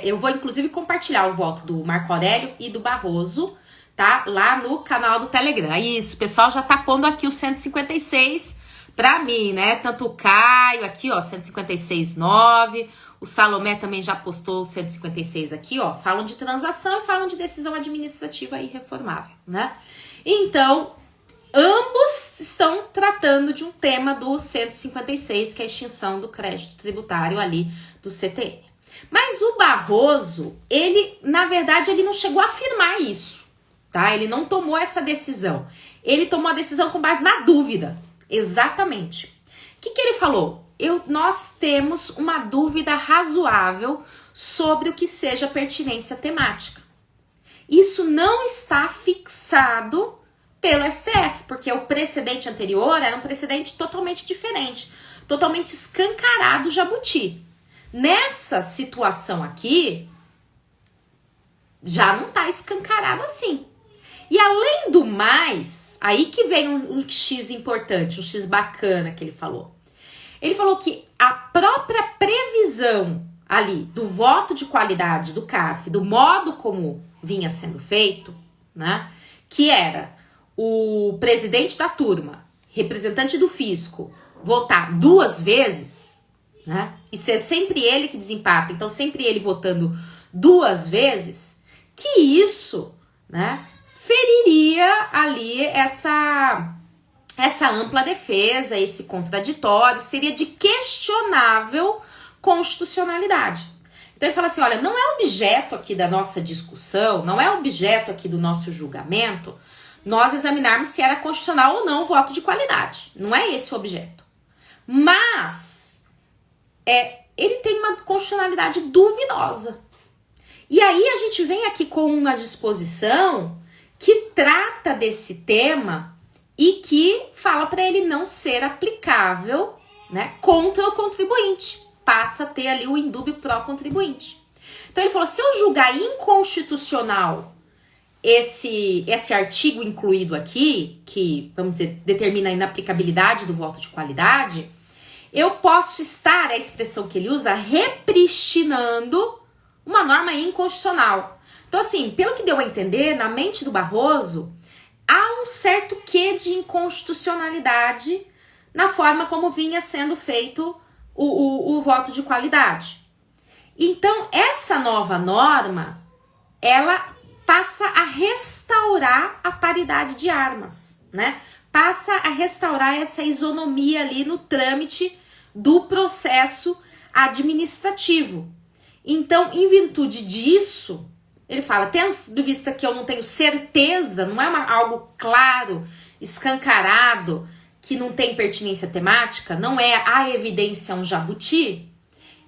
eu vou inclusive compartilhar o voto do Marco Aurélio e do Barroso, tá? Lá no canal do Telegram. Isso, o pessoal já tá pondo aqui o 156 pra mim, né? Tanto o Caio aqui, ó, 156,9. O Salomé também já postou o 156 aqui, ó. Falam de transação e falam de decisão administrativa irreformável, né? Então, ambos estão tratando de um tema do 156, que é a extinção do crédito tributário ali do CTN. Mas o Barroso, ele, na verdade, ele não chegou a afirmar isso, tá? Ele não tomou essa decisão. Ele tomou a decisão com base na dúvida. Exatamente. O que ele falou? Nós temos uma dúvida razoável sobre o que seja pertinência temática. Isso não está fixado pelo STF, porque o precedente anterior era um precedente totalmente diferente, totalmente escancarado jabuti. Nessa situação aqui, já não está escancarado assim. E além do mais, aí que vem um X importante, um X bacana que ele falou. Ele falou que a própria previsão ali do voto de qualidade do CARF, do modo como vinha sendo feito, né, que era o presidente da turma, representante do fisco, votar 2 vezes, né, e ser sempre ele que desempata, então sempre ele votando 2 vezes, que isso, né, feriria ali essa ampla defesa, esse contraditório, seria de questionável constitucionalidade. Então ele fala assim, olha, não é objeto aqui da nossa discussão, não é objeto aqui do nosso julgamento, nós examinarmos se era constitucional ou não o voto de qualidade. Não é esse o objeto. Mas ele tem uma constitucionalidade duvidosa. E aí a gente vem aqui com uma disposição que trata desse tema e que fala para ele não ser aplicável, né, contra o contribuinte. Passa a ter ali o indúbio pró-contribuinte. Então ele falou, se eu julgar inconstitucional esse artigo incluído aqui, que, vamos dizer, determina a inaplicabilidade do voto de qualidade, eu posso estar, a expressão que ele usa, repristinando uma norma inconstitucional. Então assim, pelo que deu a entender, na mente do Barroso, há um certo quê de inconstitucionalidade na forma como vinha sendo feito o voto de qualidade. Então, essa nova norma, ela passa a restaurar a paridade de armas, né? Passa a restaurar essa isonomia ali no trâmite do processo administrativo. Então, em virtude disso, ele fala, tendo de vista que eu não tenho certeza, não é algo claro, escancarado, que não tem pertinência temática, não é a evidência um jabuti,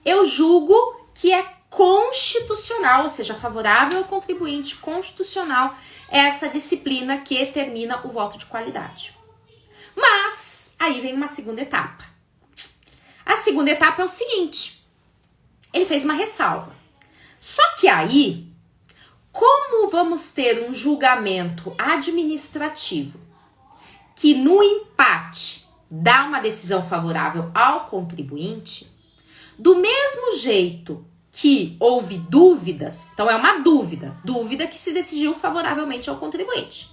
eu julgo que é constitucional, ou seja, favorável ao contribuinte, constitucional, essa disciplina que termina o voto de qualidade. Mas, aí vem uma segunda etapa. A segunda etapa é o seguinte, ele fez uma ressalva. Só que aí, como vamos ter um julgamento administrativo que no empate dá uma decisão favorável ao contribuinte, do mesmo jeito que houve dúvidas, então é uma dúvida que se decidiu favoravelmente ao contribuinte.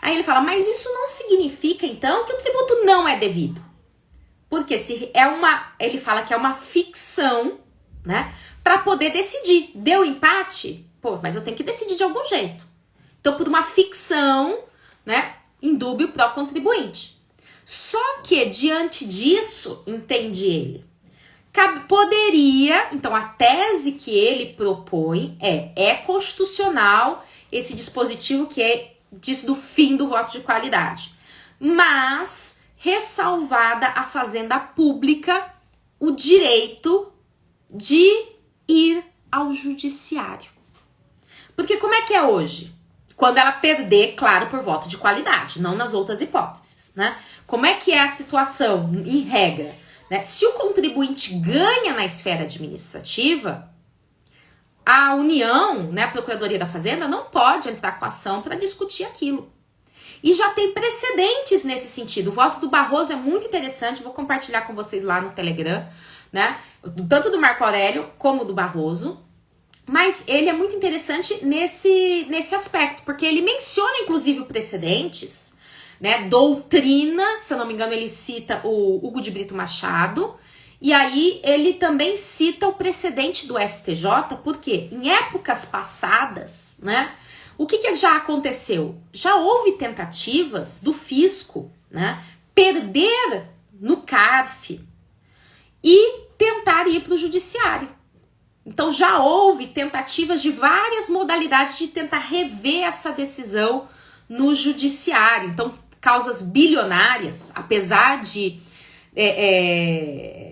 Aí ele fala, mas isso não significa então que o tributo não é devido. Porque se é ele fala que é uma ficção, né, para poder decidir. Deu empate? Pô, mas eu tenho que decidir de algum jeito. Então, por uma ficção, né, indúbio pro contribuinte. Só que, diante disso, entende ele, poderia, então a tese que ele propõe é constitucional esse dispositivo que diz do fim do voto de qualidade. Mas, ressalvada a fazenda pública o direito de ir ao judiciário. Porque como é que é hoje? Quando ela perder, claro, por voto de qualidade, não nas outras hipóteses, né? Como é que é a situação, em regra? Né? Se o contribuinte ganha na esfera administrativa, a União, né, a Procuradoria da Fazenda, não pode entrar com ação para discutir aquilo. E já tem precedentes nesse sentido. O voto do Barroso é muito interessante, vou compartilhar com vocês lá no Telegram, né? Tanto do Marco Aurélio como do Barroso. Mas ele é muito interessante nesse aspecto, porque ele menciona, inclusive, precedentes, né? Doutrina, se eu não me engano, ele cita o Hugo de Brito Machado, e aí ele também cita o precedente do STJ, porque em épocas passadas, né? O que já aconteceu? Já houve tentativas do fisco, né, perder no CARF e tentar ir para o judiciário. Então já houve tentativas de várias modalidades de tentar rever essa decisão no judiciário. Então, causas bilionárias, apesar de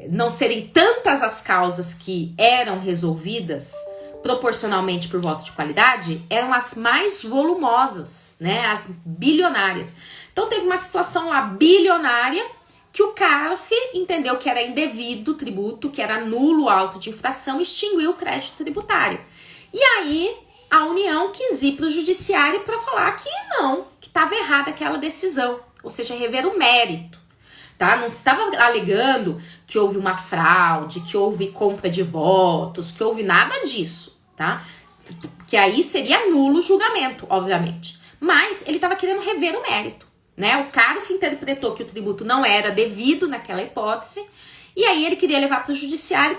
não serem tantas as causas que eram resolvidas proporcionalmente por voto de qualidade, eram as mais volumosas, né? As bilionárias. Então teve uma situação lá bilionária que o CARF entendeu que era indevido o tributo, que era nulo o auto de infração, e extinguiu o crédito tributário. E aí a União quis ir para o judiciário para falar que não, que estava errada aquela decisão, ou seja, rever o mérito. Tá? Não se estava alegando que houve uma fraude, que houve compra de votos, que houve nada disso, tá? Que aí seria nulo o julgamento, obviamente. Mas ele estava querendo rever o mérito, né? O CARF interpretou que o tributo não era devido naquela hipótese, e aí ele queria levar para o judiciário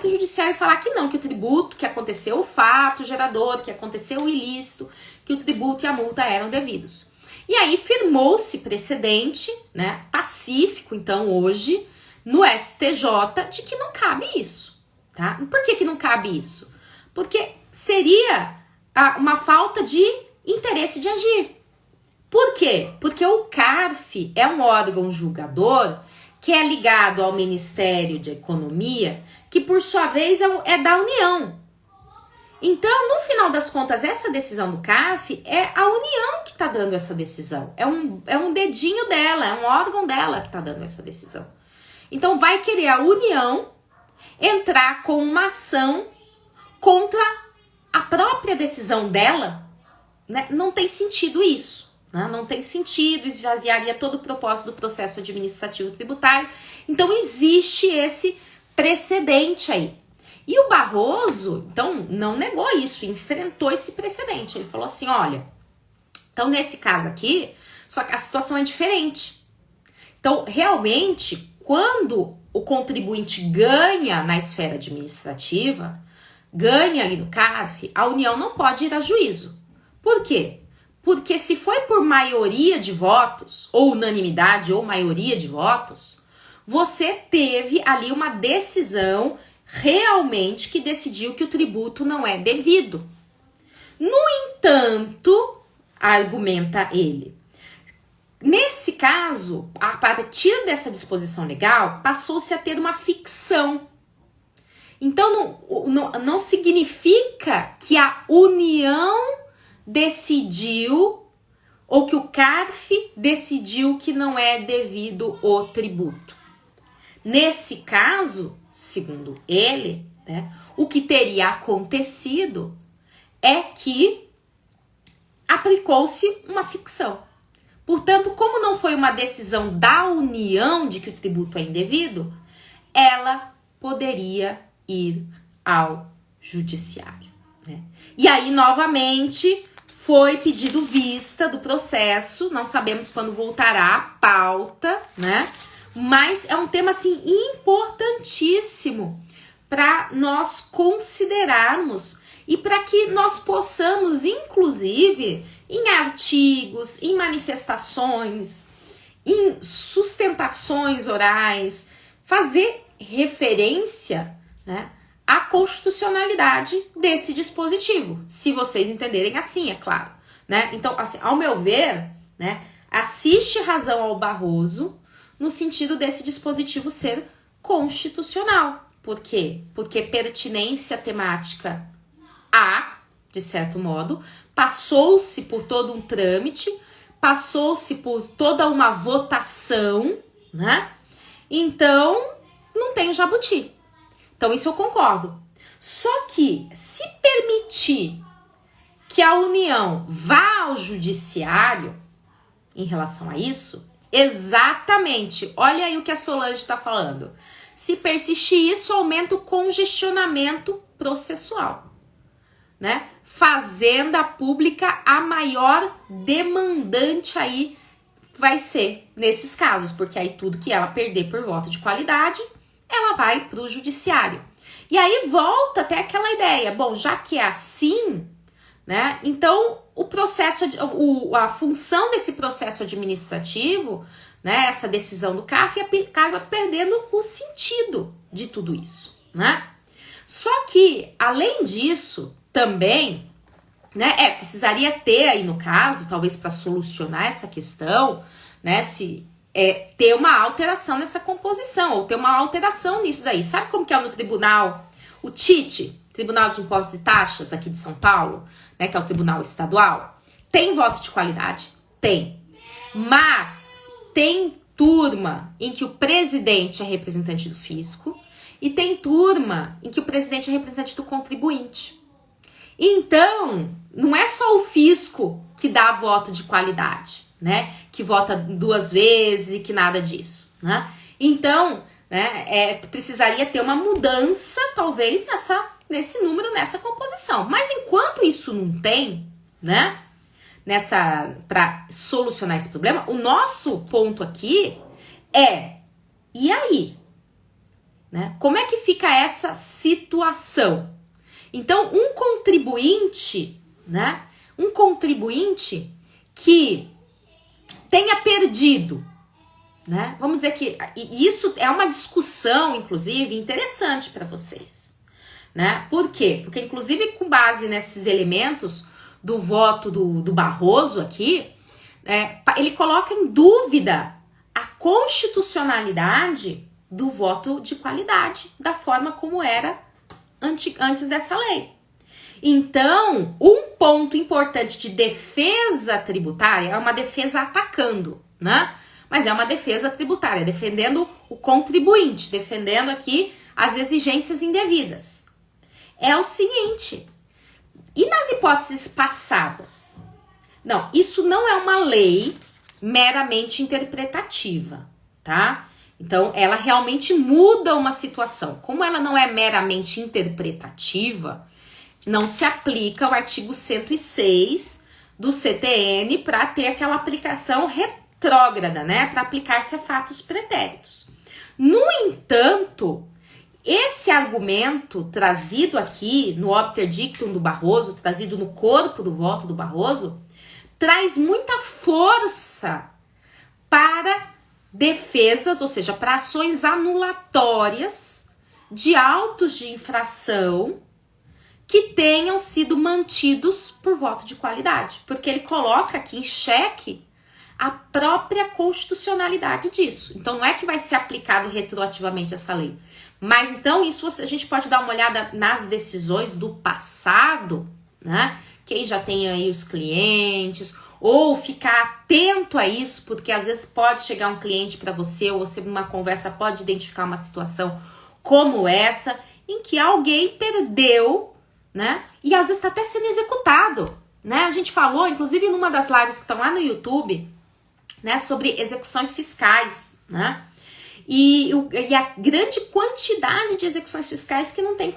falar que não, que o tributo, que aconteceu o fato gerador, que aconteceu o ilícito, que o tributo e a multa eram devidos. E aí firmou-se precedente, né, pacífico, então, hoje, no STJ, de que não cabe isso, tá? Por que não cabe isso? Porque seria uma falta de interesse de agir. Por quê? Porque o CARF é um órgão julgador que é ligado ao Ministério da Economia, que, por sua vez, é da União. Então, no final das contas, essa decisão do CARF é a União que está dando essa decisão. É um dedinho dela, é um órgão dela que está dando essa decisão. Então, vai querer a União entrar com uma ação contra a própria decisão dela, né? Não tem sentido isso, né? Não tem sentido, esvaziaria todo o propósito do processo administrativo tributário. Então, existe esse precedente aí. E o Barroso, então, não negou isso, enfrentou esse precedente. Ele falou assim, olha, então nesse caso aqui, só que a situação é diferente. Então, realmente, quando o contribuinte ganha na esfera administrativa, ganha ali no CARF, a União não pode ir a juízo. Por quê? Porque se foi por maioria de votos, ou unanimidade, ou maioria de votos, você teve ali uma decisão realmente que decidiu que o tributo não é devido. No entanto, argumenta ele, nesse caso, a partir dessa disposição legal, passou-se a ter uma ficção. Então, não significa que a União decidiu, ou que o CARF decidiu que não é devido o tributo. Nesse caso, segundo ele, né? O que teria acontecido é que aplicou-se uma ficção. Portanto, como não foi uma decisão da União de que o tributo é indevido, ela poderia ir ao judiciário, né? E aí, novamente, foi pedido vista do processo, não sabemos quando voltará a pauta, né? Mas é um tema, assim, importantíssimo para nós considerarmos e para que nós possamos, inclusive, em artigos, em manifestações, em sustentações orais, fazer referência, né, à constitucionalidade desse dispositivo, se vocês entenderem assim, é claro, né? Então, assim, ao meu ver, né, assiste razão ao Barroso no sentido desse dispositivo ser constitucional. Por quê? Porque pertinência temática há, de certo modo, passou-se por todo um trâmite, passou-se por toda uma votação, né? Então, não tem o jabuti. Então, isso eu concordo. Só que, se permitir que a União vá ao judiciário em relação a isso, exatamente, olha aí o que a Solange está falando. Se persistir isso, aumenta o congestionamento processual, né? Fazenda pública, a maior demandante aí vai ser nesses casos, porque aí tudo que ela perder por voto de qualidade, ela vai para o judiciário. E aí volta até aquela ideia, bom, já que é assim, né? Então o processo, a função desse processo administrativo, né? Essa decisão do CAF acaba perdendo o sentido de tudo isso, né? Só que além disso também, né? Precisaria ter aí no caso, talvez para solucionar essa questão, né? Ter uma alteração nessa composição, ou ter uma alteração nisso daí. Sabe como que é no tribunal? O TIT, Tribunal de Impostos e Taxas aqui de São Paulo, né, que é o tribunal estadual, tem voto de qualidade? Tem. Mas tem turma em que o presidente é representante do fisco e tem turma em que o presidente é representante do contribuinte. Então, não é só o fisco que dá voto de qualidade, né? Que vota 2 vezes e que nada disso, né? Então, né, precisaria ter uma mudança, talvez, nesse número, nessa composição. Mas enquanto isso não tem, né? Para solucionar esse problema, o nosso ponto aqui é, e aí? Né? Como é que fica essa situação? Então, um contribuinte, né? Um contribuinte que tenha perdido, né? Vamos dizer que isso é uma discussão, inclusive, interessante para vocês, né? Por quê? Porque, inclusive, com base nesses elementos do voto do Barroso aqui, ele coloca em dúvida a constitucionalidade do voto de qualidade, da forma como era antes dessa lei. Então, um ponto importante de defesa tributária é uma defesa atacando, né? Mas é uma defesa tributária, defendendo o contribuinte, defendendo aqui as exigências indevidas. É o seguinte, e nas hipóteses passadas? Não, isso não é uma lei meramente interpretativa, tá? Então, ela realmente muda uma situação. Como ela não é meramente interpretativa, não se aplica o artigo 106 do CTN para ter aquela aplicação retrógrada, né? Para aplicar-se a fatos pretéritos. No entanto, esse argumento trazido aqui no obter dictum do Barroso, trazido no corpo do voto do Barroso, traz muita força para defesas, ou seja, para ações anulatórias de autos de infração que tenham sido mantidos por voto de qualidade, porque ele coloca aqui em xeque a própria constitucionalidade disso. Então não é que vai ser aplicado retroativamente essa lei, mas então isso a gente pode dar uma olhada nas decisões do passado, né? Quem já tem aí os clientes, ou ficar atento a isso, porque às vezes pode chegar um cliente para você, ou você numa conversa pode identificar uma situação como essa, em que alguém perdeu, né? E às vezes está até sendo executado, né? A gente falou, inclusive, numa das lives que estão lá no YouTube, né, sobre execuções fiscais, né? E a grande quantidade de execuções fiscais que não tem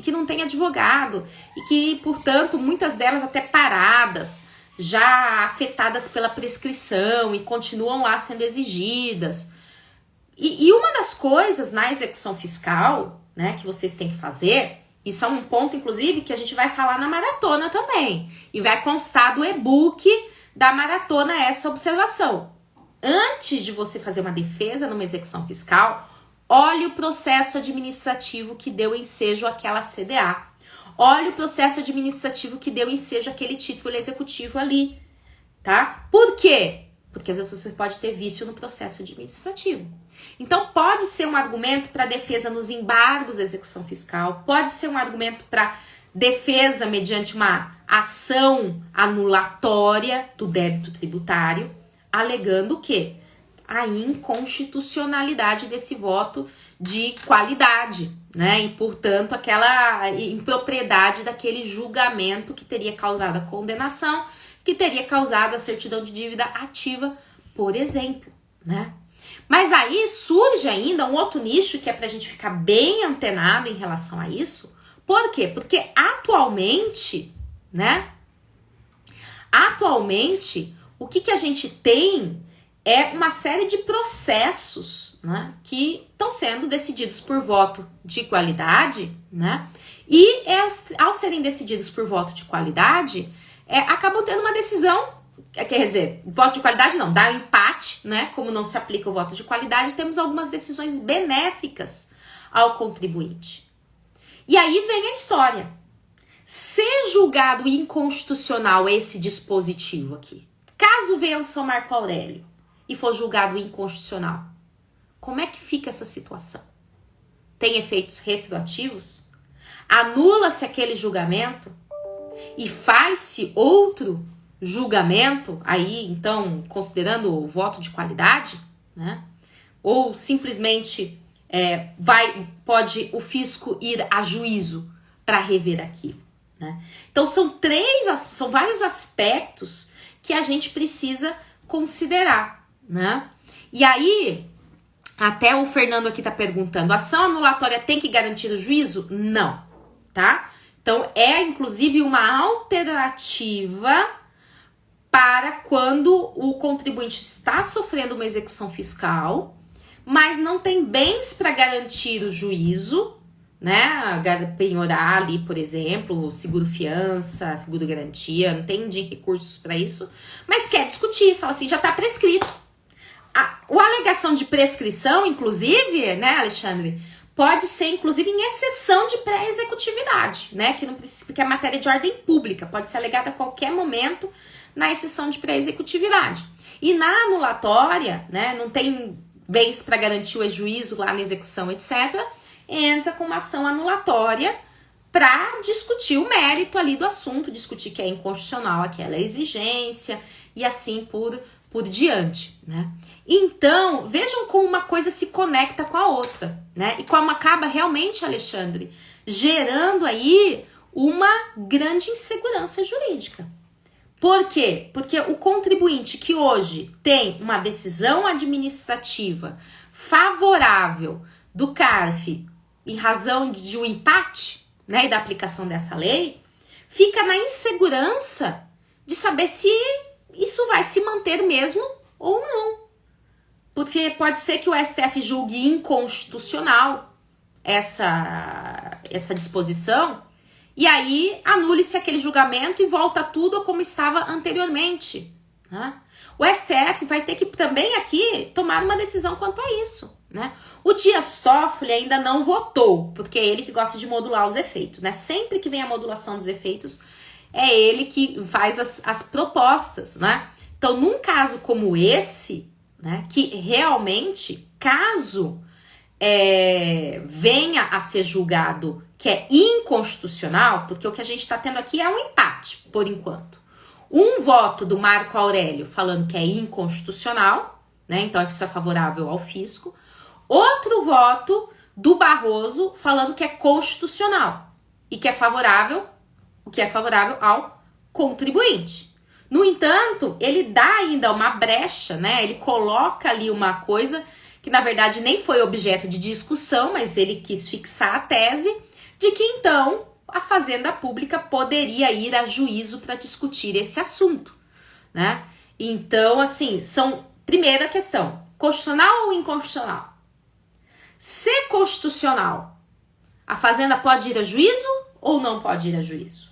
que não tem advogado e que, portanto, muitas delas até paradas, já afetadas pela prescrição e continuam lá sendo exigidas. E uma das coisas na execução fiscal, né, que vocês têm que fazer, isso é um ponto, inclusive, que a gente vai falar na maratona também, e vai constar do e-book da maratona essa observação. Antes de você fazer uma defesa numa execução fiscal, olhe o processo administrativo que deu ensejo àquela CDA. Olhe o processo administrativo que deu ensejo àquele título executivo ali, tá? Por quê? Porque às vezes você pode ter vício no processo administrativo. Então pode ser um argumento para defesa nos embargos da execução fiscal, pode ser um argumento para defesa mediante uma ação anulatória do débito tributário, alegando o quê? A inconstitucionalidade desse voto de qualidade, né? E, portanto, aquela impropriedade daquele julgamento que teria causado a condenação, que teria causado a certidão de dívida ativa, por exemplo, né? Mas aí surge ainda um outro nicho que é pra gente ficar bem antenado em relação a isso. Por quê? Porque atualmente, né? Atualmente, o que a gente tem é uma série de processos, né, que estão sendo decididos por voto de qualidade, né? E ao serem decididos por voto de qualidade, acabam tendo uma decisão, quer dizer, voto de qualidade não, dá um empate, né? Como não se aplica o voto de qualidade, temos algumas decisões benéficas ao contribuinte. E aí vem a história. Ser julgado inconstitucional esse dispositivo aqui, caso venha o São Marco Aurélio e for julgado inconstitucional, como é que fica essa situação? Tem efeitos retroativos? Anula-se aquele julgamento e faz-se outro julgamento, aí então considerando o voto de qualidade, né? Ou simplesmente pode o fisco ir a juízo para rever aquilo, né? Então são vários aspectos que a gente precisa considerar, né? E aí, até o Fernando aqui tá perguntando, a ação anulatória tem que garantir o juízo? Não, tá? Então, inclusive uma alternativa para quando o contribuinte está sofrendo uma execução fiscal, mas não tem bens para garantir o juízo, né? Penhorar ali, por exemplo, seguro-fiança, seguro-garantia, não tem recursos para isso, mas quer discutir, fala assim, já está prescrito. A alegação de prescrição, inclusive, né, Alexandre, pode ser, inclusive, em exceção de pré-executividade, né, que não precisa, porque é matéria de ordem pública, pode ser alegada a qualquer momento na exceção de pré-executividade. E na anulatória, né, não tem bens para garantir o juízo lá na execução, etc., entra com uma ação anulatória para discutir o mérito ali do assunto, discutir que é inconstitucional aquela exigência e assim por diante, né? Então, vejam como uma coisa se conecta com a outra, né? E como acaba realmente, Alexandre, gerando aí uma grande insegurança jurídica. Por quê? Porque o contribuinte que hoje tem uma decisão administrativa favorável do CARF em razão de um empate, né, e da aplicação dessa lei, fica na insegurança de saber se isso vai se manter mesmo ou não. Porque pode ser que o STF julgue inconstitucional essa disposição e aí anule-se aquele julgamento e volta tudo como estava anteriormente, né? O STF vai ter que também aqui tomar uma decisão quanto a isso, né? O Dias Toffoli ainda não votou, porque é ele que gosta de modular os efeitos, né? Sempre que vem a modulação dos efeitos, é ele que faz as propostas, né? Então, num caso como esse, né, que realmente, caso venha a ser julgado que é inconstitucional, porque o que a gente está tendo aqui é um empate, por enquanto. Um voto do Marco Aurélio falando que é inconstitucional, né? Então isso é favorável ao fisco. Outro voto do Barroso falando que é constitucional e que é favorável, o que é favorável ao contribuinte. No entanto, ele dá ainda uma brecha, né? Ele coloca ali uma coisa que na verdade nem foi objeto de discussão, mas ele quis fixar a tese de que então a Fazenda Pública poderia ir a juízo para discutir esse assunto, né? Então, assim, primeira questão, constitucional ou inconstitucional? Se constitucional, a Fazenda pode ir a juízo ou não pode ir a juízo?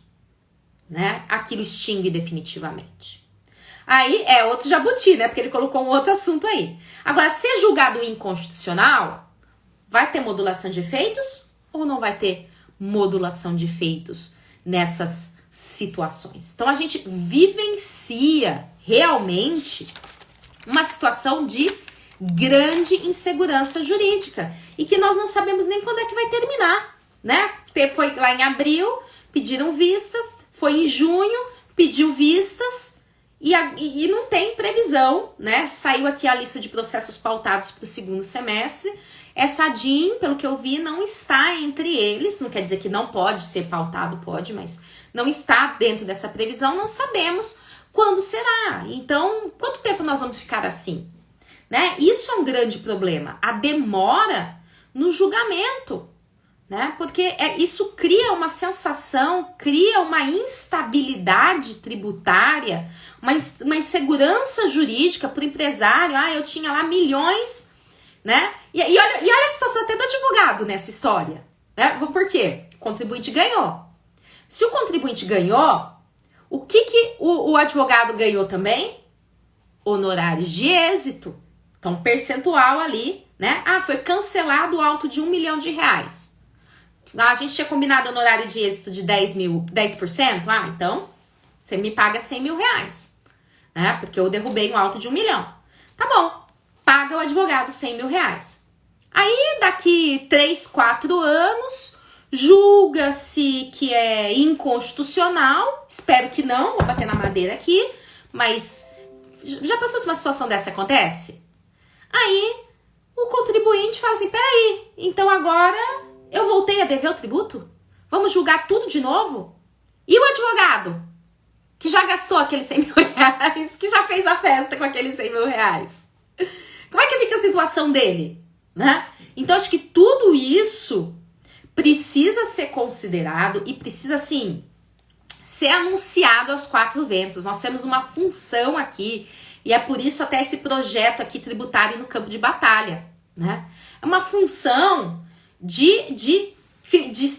Né? Aquilo extingue definitivamente. Aí é outro jabuti, né? Porque ele colocou um outro assunto aí. Agora, ser julgado inconstitucional, vai ter modulação de efeitos ou não vai ter modulação de efeitos nessas situações? Então, a gente vivencia realmente uma situação de grande insegurança jurídica e que nós não sabemos nem quando é que vai terminar, né? Foi lá em abril, pediram vistas, foi em junho, pediu vistas e não tem previsão, né? Saiu aqui a lista de processos pautados para o segundo semestre. Essa ADIM, pelo que eu vi, não está entre eles, não quer dizer que não pode ser pautado, pode, mas não está dentro dessa previsão, não sabemos quando será. Então, quanto tempo nós vamos ficar assim? Né? Isso é um grande problema, a demora no julgamento, né? Porque isso cria uma sensação, cria uma instabilidade tributária, uma insegurança jurídica para o empresário. Eu tinha lá milhões, né? E olha a situação até do advogado nessa história, né? Por quê? O contribuinte ganhou. Se o contribuinte ganhou, o que o advogado ganhou também? Honorários de êxito. Então, percentual ali, né? Foi cancelado o auto de R$1 milhão. A gente tinha combinado honorário de êxito de 10%. Então, você me paga R$100 mil, né? Porque eu derrubei um auto de R$1 milhão. Tá bom, paga o advogado R$100 mil. Aí, daqui 3, 4 anos, julga-se que é inconstitucional. Espero que não, vou bater na madeira aqui. Mas, já pensou se uma situação dessa acontece? Aí, o contribuinte fala assim, peraí, então agora eu voltei a dever o tributo? Vamos julgar tudo de novo? E o advogado, que já gastou aqueles R$100 mil, que já fez a festa com aqueles R$100 mil? Como é que fica a situação dele? Né? Então, acho que tudo isso precisa ser considerado e precisa, assim, ser anunciado aos 4 ventos. Nós temos uma função aqui. E é por isso até esse projeto aqui tributário no campo de batalha, né? É uma função de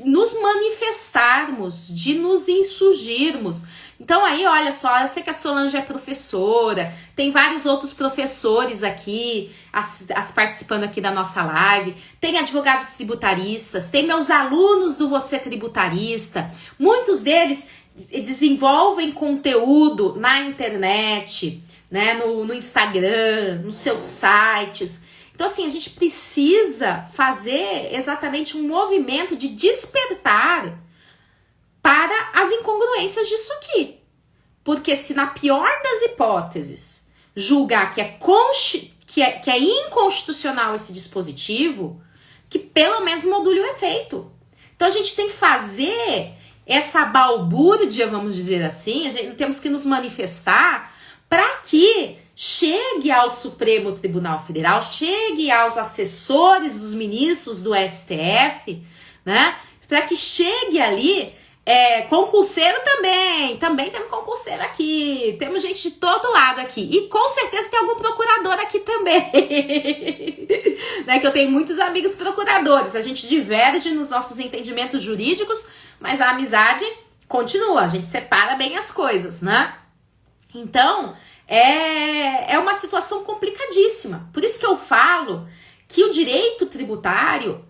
nos manifestarmos, de nos insurgirmos. Então aí, olha só, eu sei que a Solange é professora, tem vários outros professores aqui, as participando aqui da nossa live, tem advogados tributaristas, tem meus alunos do Você Tributarista, muitos deles desenvolvem conteúdo na internet, né, no Instagram, nos seus sites. Então, assim, a gente precisa fazer exatamente um movimento de despertar para as incongruências disso aqui. Porque se na pior das hipóteses julgar que é inconstitucional esse dispositivo, que pelo menos module o efeito. Então, a gente tem que fazer essa balbúrdia, vamos dizer assim, temos que nos manifestar para que chegue ao Supremo Tribunal Federal, chegue aos assessores dos ministros do STF, né? Para que chegue ali, concurseiro também temos concurseiro aqui, temos gente de todo lado aqui, e com certeza tem algum procurador aqui também, né? Que eu tenho muitos amigos procuradores, a gente diverge nos nossos entendimentos jurídicos, mas a amizade continua, a gente separa bem as coisas, né? Então, é uma situação complicadíssima. Por isso que eu falo que o direito tributário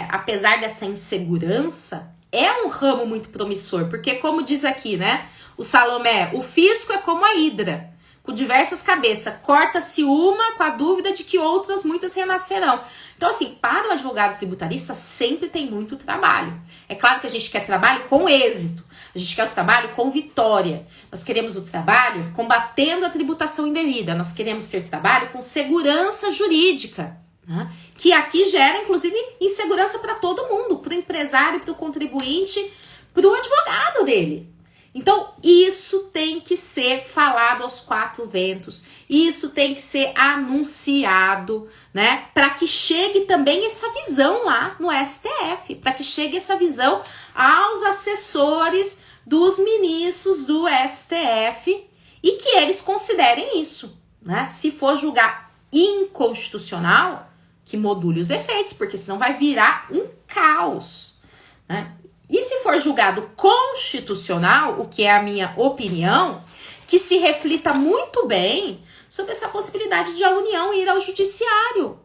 apesar dessa insegurança, é um ramo muito promissor. Porque, como diz aqui, né, o Salomé, o fisco é como a hidra, com diversas cabeças. Corta-se uma com a dúvida de que outras muitas renascerão. Então, assim, para o advogado tributarista sempre tem muito trabalho. É claro que a gente quer trabalho com êxito. A gente quer o trabalho com vitória. Nós queremos o trabalho combatendo a tributação indevida. Nós queremos ter trabalho com segurança jurídica, né? Que aqui gera, inclusive, insegurança para todo mundo, para o empresário, para o contribuinte, para o advogado dele. Então, isso tem que ser falado aos quatro ventos, isso tem que ser anunciado, né? Para que chegue também essa visão lá no STF, para que chegue essa visão aos assessores dos ministros do STF e que eles considerem isso, né? Se for julgar inconstitucional, que module os efeitos, porque senão vai virar um caos, né? E se for julgado constitucional, o que é a minha opinião, que se reflita muito bem sobre essa possibilidade de a União ir ao judiciário.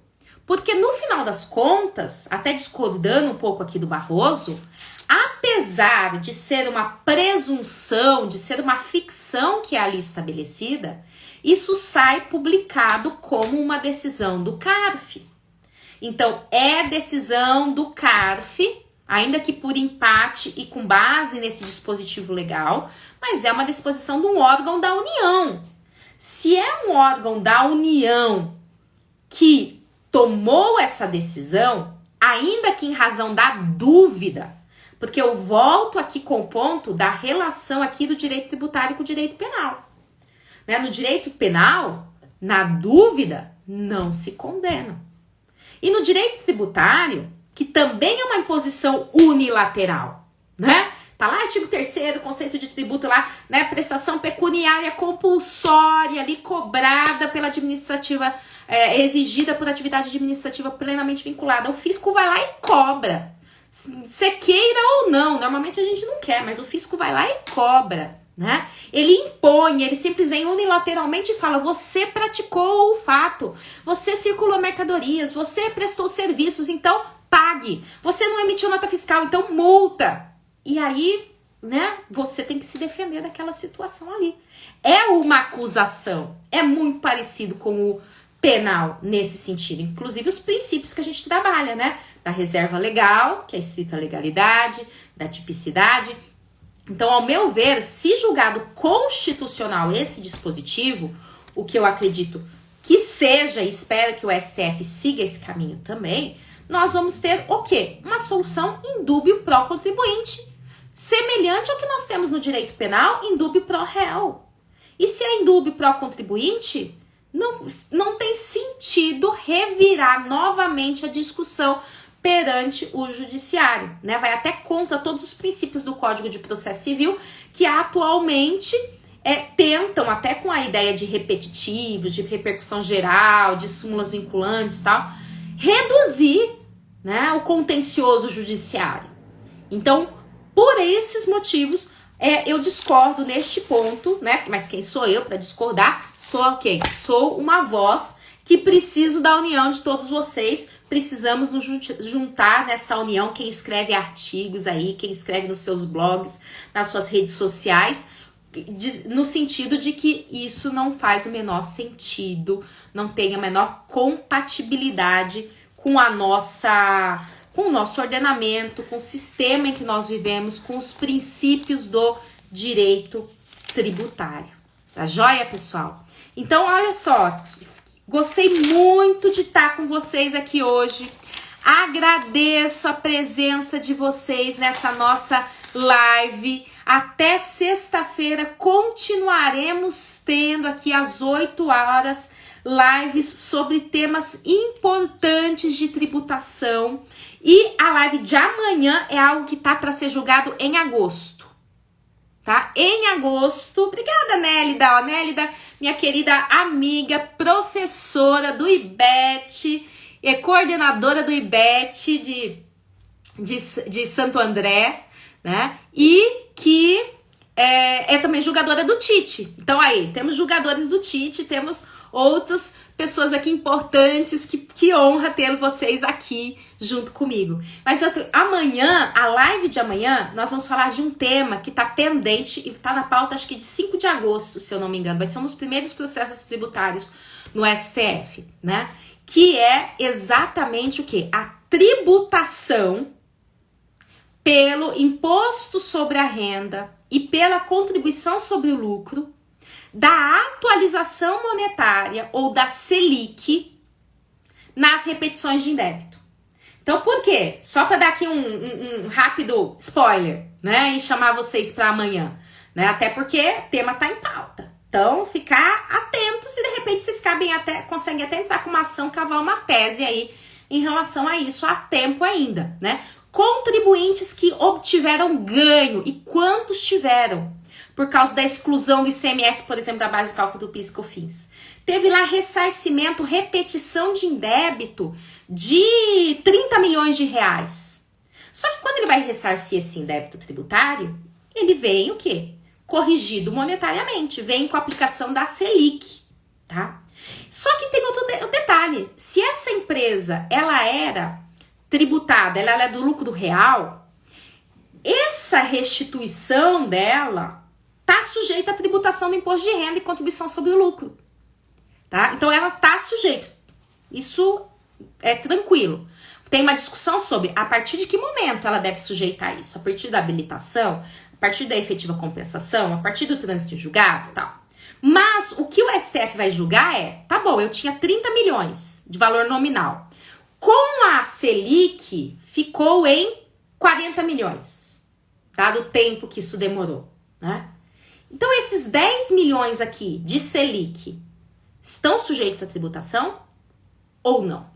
Porque no final das contas, até discordando um pouco aqui do Barroso, apesar de ser uma presunção, de ser uma ficção que é ali estabelecida, isso sai publicado como uma decisão do CARF. Então, é decisão do CARF, ainda que por empate e com base nesse dispositivo legal, mas é uma disposição de um órgão da União. Se é um órgão da União que tomou essa decisão, ainda que em razão da dúvida, porque eu volto aqui com o ponto da relação aqui do direito tributário com o direito penal. Né? No direito penal, na dúvida, não se condena. E no direito tributário, que também é uma imposição unilateral, né? Tá lá artigo 3º, conceito de tributo lá, né? Prestação pecuniária compulsória ali cobrada pela administrativa, exigida por atividade administrativa plenamente vinculada. O fisco vai lá e cobra. Você queira ou não, normalmente a gente não quer, mas o fisco vai lá e cobra, né? Ele impõe, ele simplesmente unilateralmente fala: você praticou o fato, você circulou mercadorias, você prestou serviços, então pague. Você não emitiu nota fiscal, então multa. E aí, né, você tem que se defender daquela situação ali. É uma acusação, é muito parecido com o penal nesse sentido. Inclusive os princípios que a gente trabalha, né? Da reserva legal, que é a estrita legalidade, da tipicidade. Então, ao meu ver, se julgado constitucional esse dispositivo, o que eu acredito que seja, e espero que o STF siga esse caminho também, nós vamos ter o quê? Uma solução indúbio pró contribuinte, semelhante ao que nós temos no direito penal, indúbio pró réu. E se é indúbio pró contribuinte, não tem sentido revirar novamente a discussão perante o judiciário, né? Vai até contra todos os princípios do Código de Processo Civil, que atualmente tentam, até com a ideia de repetitivos, de repercussão geral, de súmulas vinculantes e tal, reduzir, né, o contencioso judiciário. Então, por esses motivos, eu discordo neste ponto, né? Mas quem sou eu para discordar? Sou quem? Sou uma voz que preciso da união de todos vocês. Precisamos nos juntar nessa união. Quem escreve artigos aí, quem escreve nos seus blogs, nas suas redes sociais, no sentido de que isso não faz o menor sentido, não tem a menor compatibilidade com com o nosso ordenamento, com o sistema em que nós vivemos, com os princípios do direito tributário. Tá joia, pessoal? Então, olha só, gostei muito de estar com vocês aqui hoje. Agradeço a presença de vocês nessa nossa live. Até sexta-feira continuaremos tendo aqui às 8 horas lives sobre temas importantes de tributação. E a live de amanhã é algo que tá para ser julgado em agosto, tá? Em agosto. Obrigada, Nélida. Ó, Nélida, minha querida amiga, professora do IBET, coordenadora do IBET de Santo André, né? E que é também julgadora do TIT. Então aí, temos julgadores do TIT, temos outras pessoas aqui importantes, que honra ter vocês aqui junto comigo. Mas amanhã, a live de amanhã, nós vamos falar de um tema que tá pendente e tá na pauta, acho que de 5 de agosto, se eu não me engano. Vai ser um dos primeiros processos tributários no STF, né? Que é exatamente o quê? A tributação pelo imposto sobre a renda e pela contribuição sobre o lucro, da atualização monetária ou da Selic, nas repetições de indébito. Então, por quê? Só para dar aqui um rápido spoiler, né? E chamar vocês para amanhã, né? Até porque o tema tá em pauta. Então, ficar atentos e de repente vocês conseguem até entrar com uma ação, cavar uma tese aí em relação a isso há tempo ainda, né? Contribuintes que obtiveram ganho e quantos tiveram por causa da exclusão do ICMS, por exemplo, da base de cálculo do PIS e COFINS. Teve lá ressarcimento, repetição de indébito de 30 milhões de reais. Só que quando ele vai ressarcir esse indébito tributário, ele vem o quê? Corrigido monetariamente, vem com a aplicação da Selic, tá? Só que tem outro detalhe, se essa empresa, ela era tributada, ela é do lucro real, essa restituição dela tá sujeita à tributação do imposto de renda e contribuição sobre o lucro, tá? Então ela tá sujeita, isso é tranquilo. Tem uma discussão sobre a partir de que momento ela deve sujeitar isso, a partir da habilitação, a partir da efetiva compensação, a partir do trânsito em julgado e tal. Mas o que o STF vai julgar é, tá bom, eu tinha 30 milhões de valor nominal. Com a Selic, ficou em 40 milhões, dado o tempo que isso demorou, né? Então, esses 10 milhões aqui de Selic estão sujeitos à tributação ou não?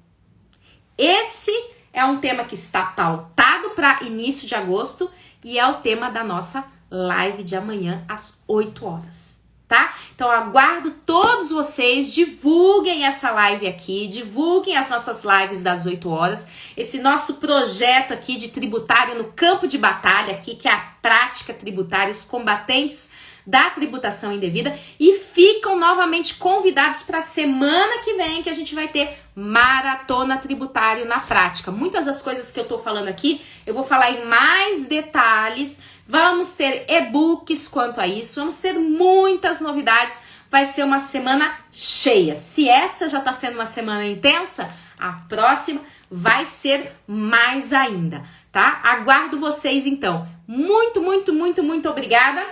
Esse é um tema que está pautado para início de agosto e é o tema da nossa live de amanhã às 8 horas. Tá? Então, aguardo todos vocês, divulguem essa live aqui, divulguem as nossas lives das 8 horas, esse nosso projeto aqui de tributário no campo de batalha aqui, que é a prática tributária, os combatentes da tributação indevida, e ficam novamente convidados para a semana que vem, que a gente vai ter maratona tributário na prática. Muitas das coisas que eu tô falando aqui, eu vou falar em mais detalhes. Vamos ter e-books quanto a isso, vamos ter muitas novidades, vai ser uma semana cheia. Se essa já está sendo uma semana intensa, a próxima vai ser mais ainda, tá? Aguardo vocês então. Muito, muito, muito, muito obrigada.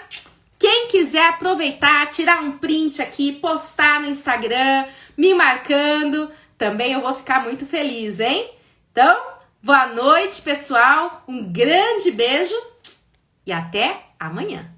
Quem quiser aproveitar, tirar um print aqui, postar no Instagram, me marcando, também eu vou ficar muito feliz, hein? Então, boa noite, pessoal, um grande beijo. E até amanhã!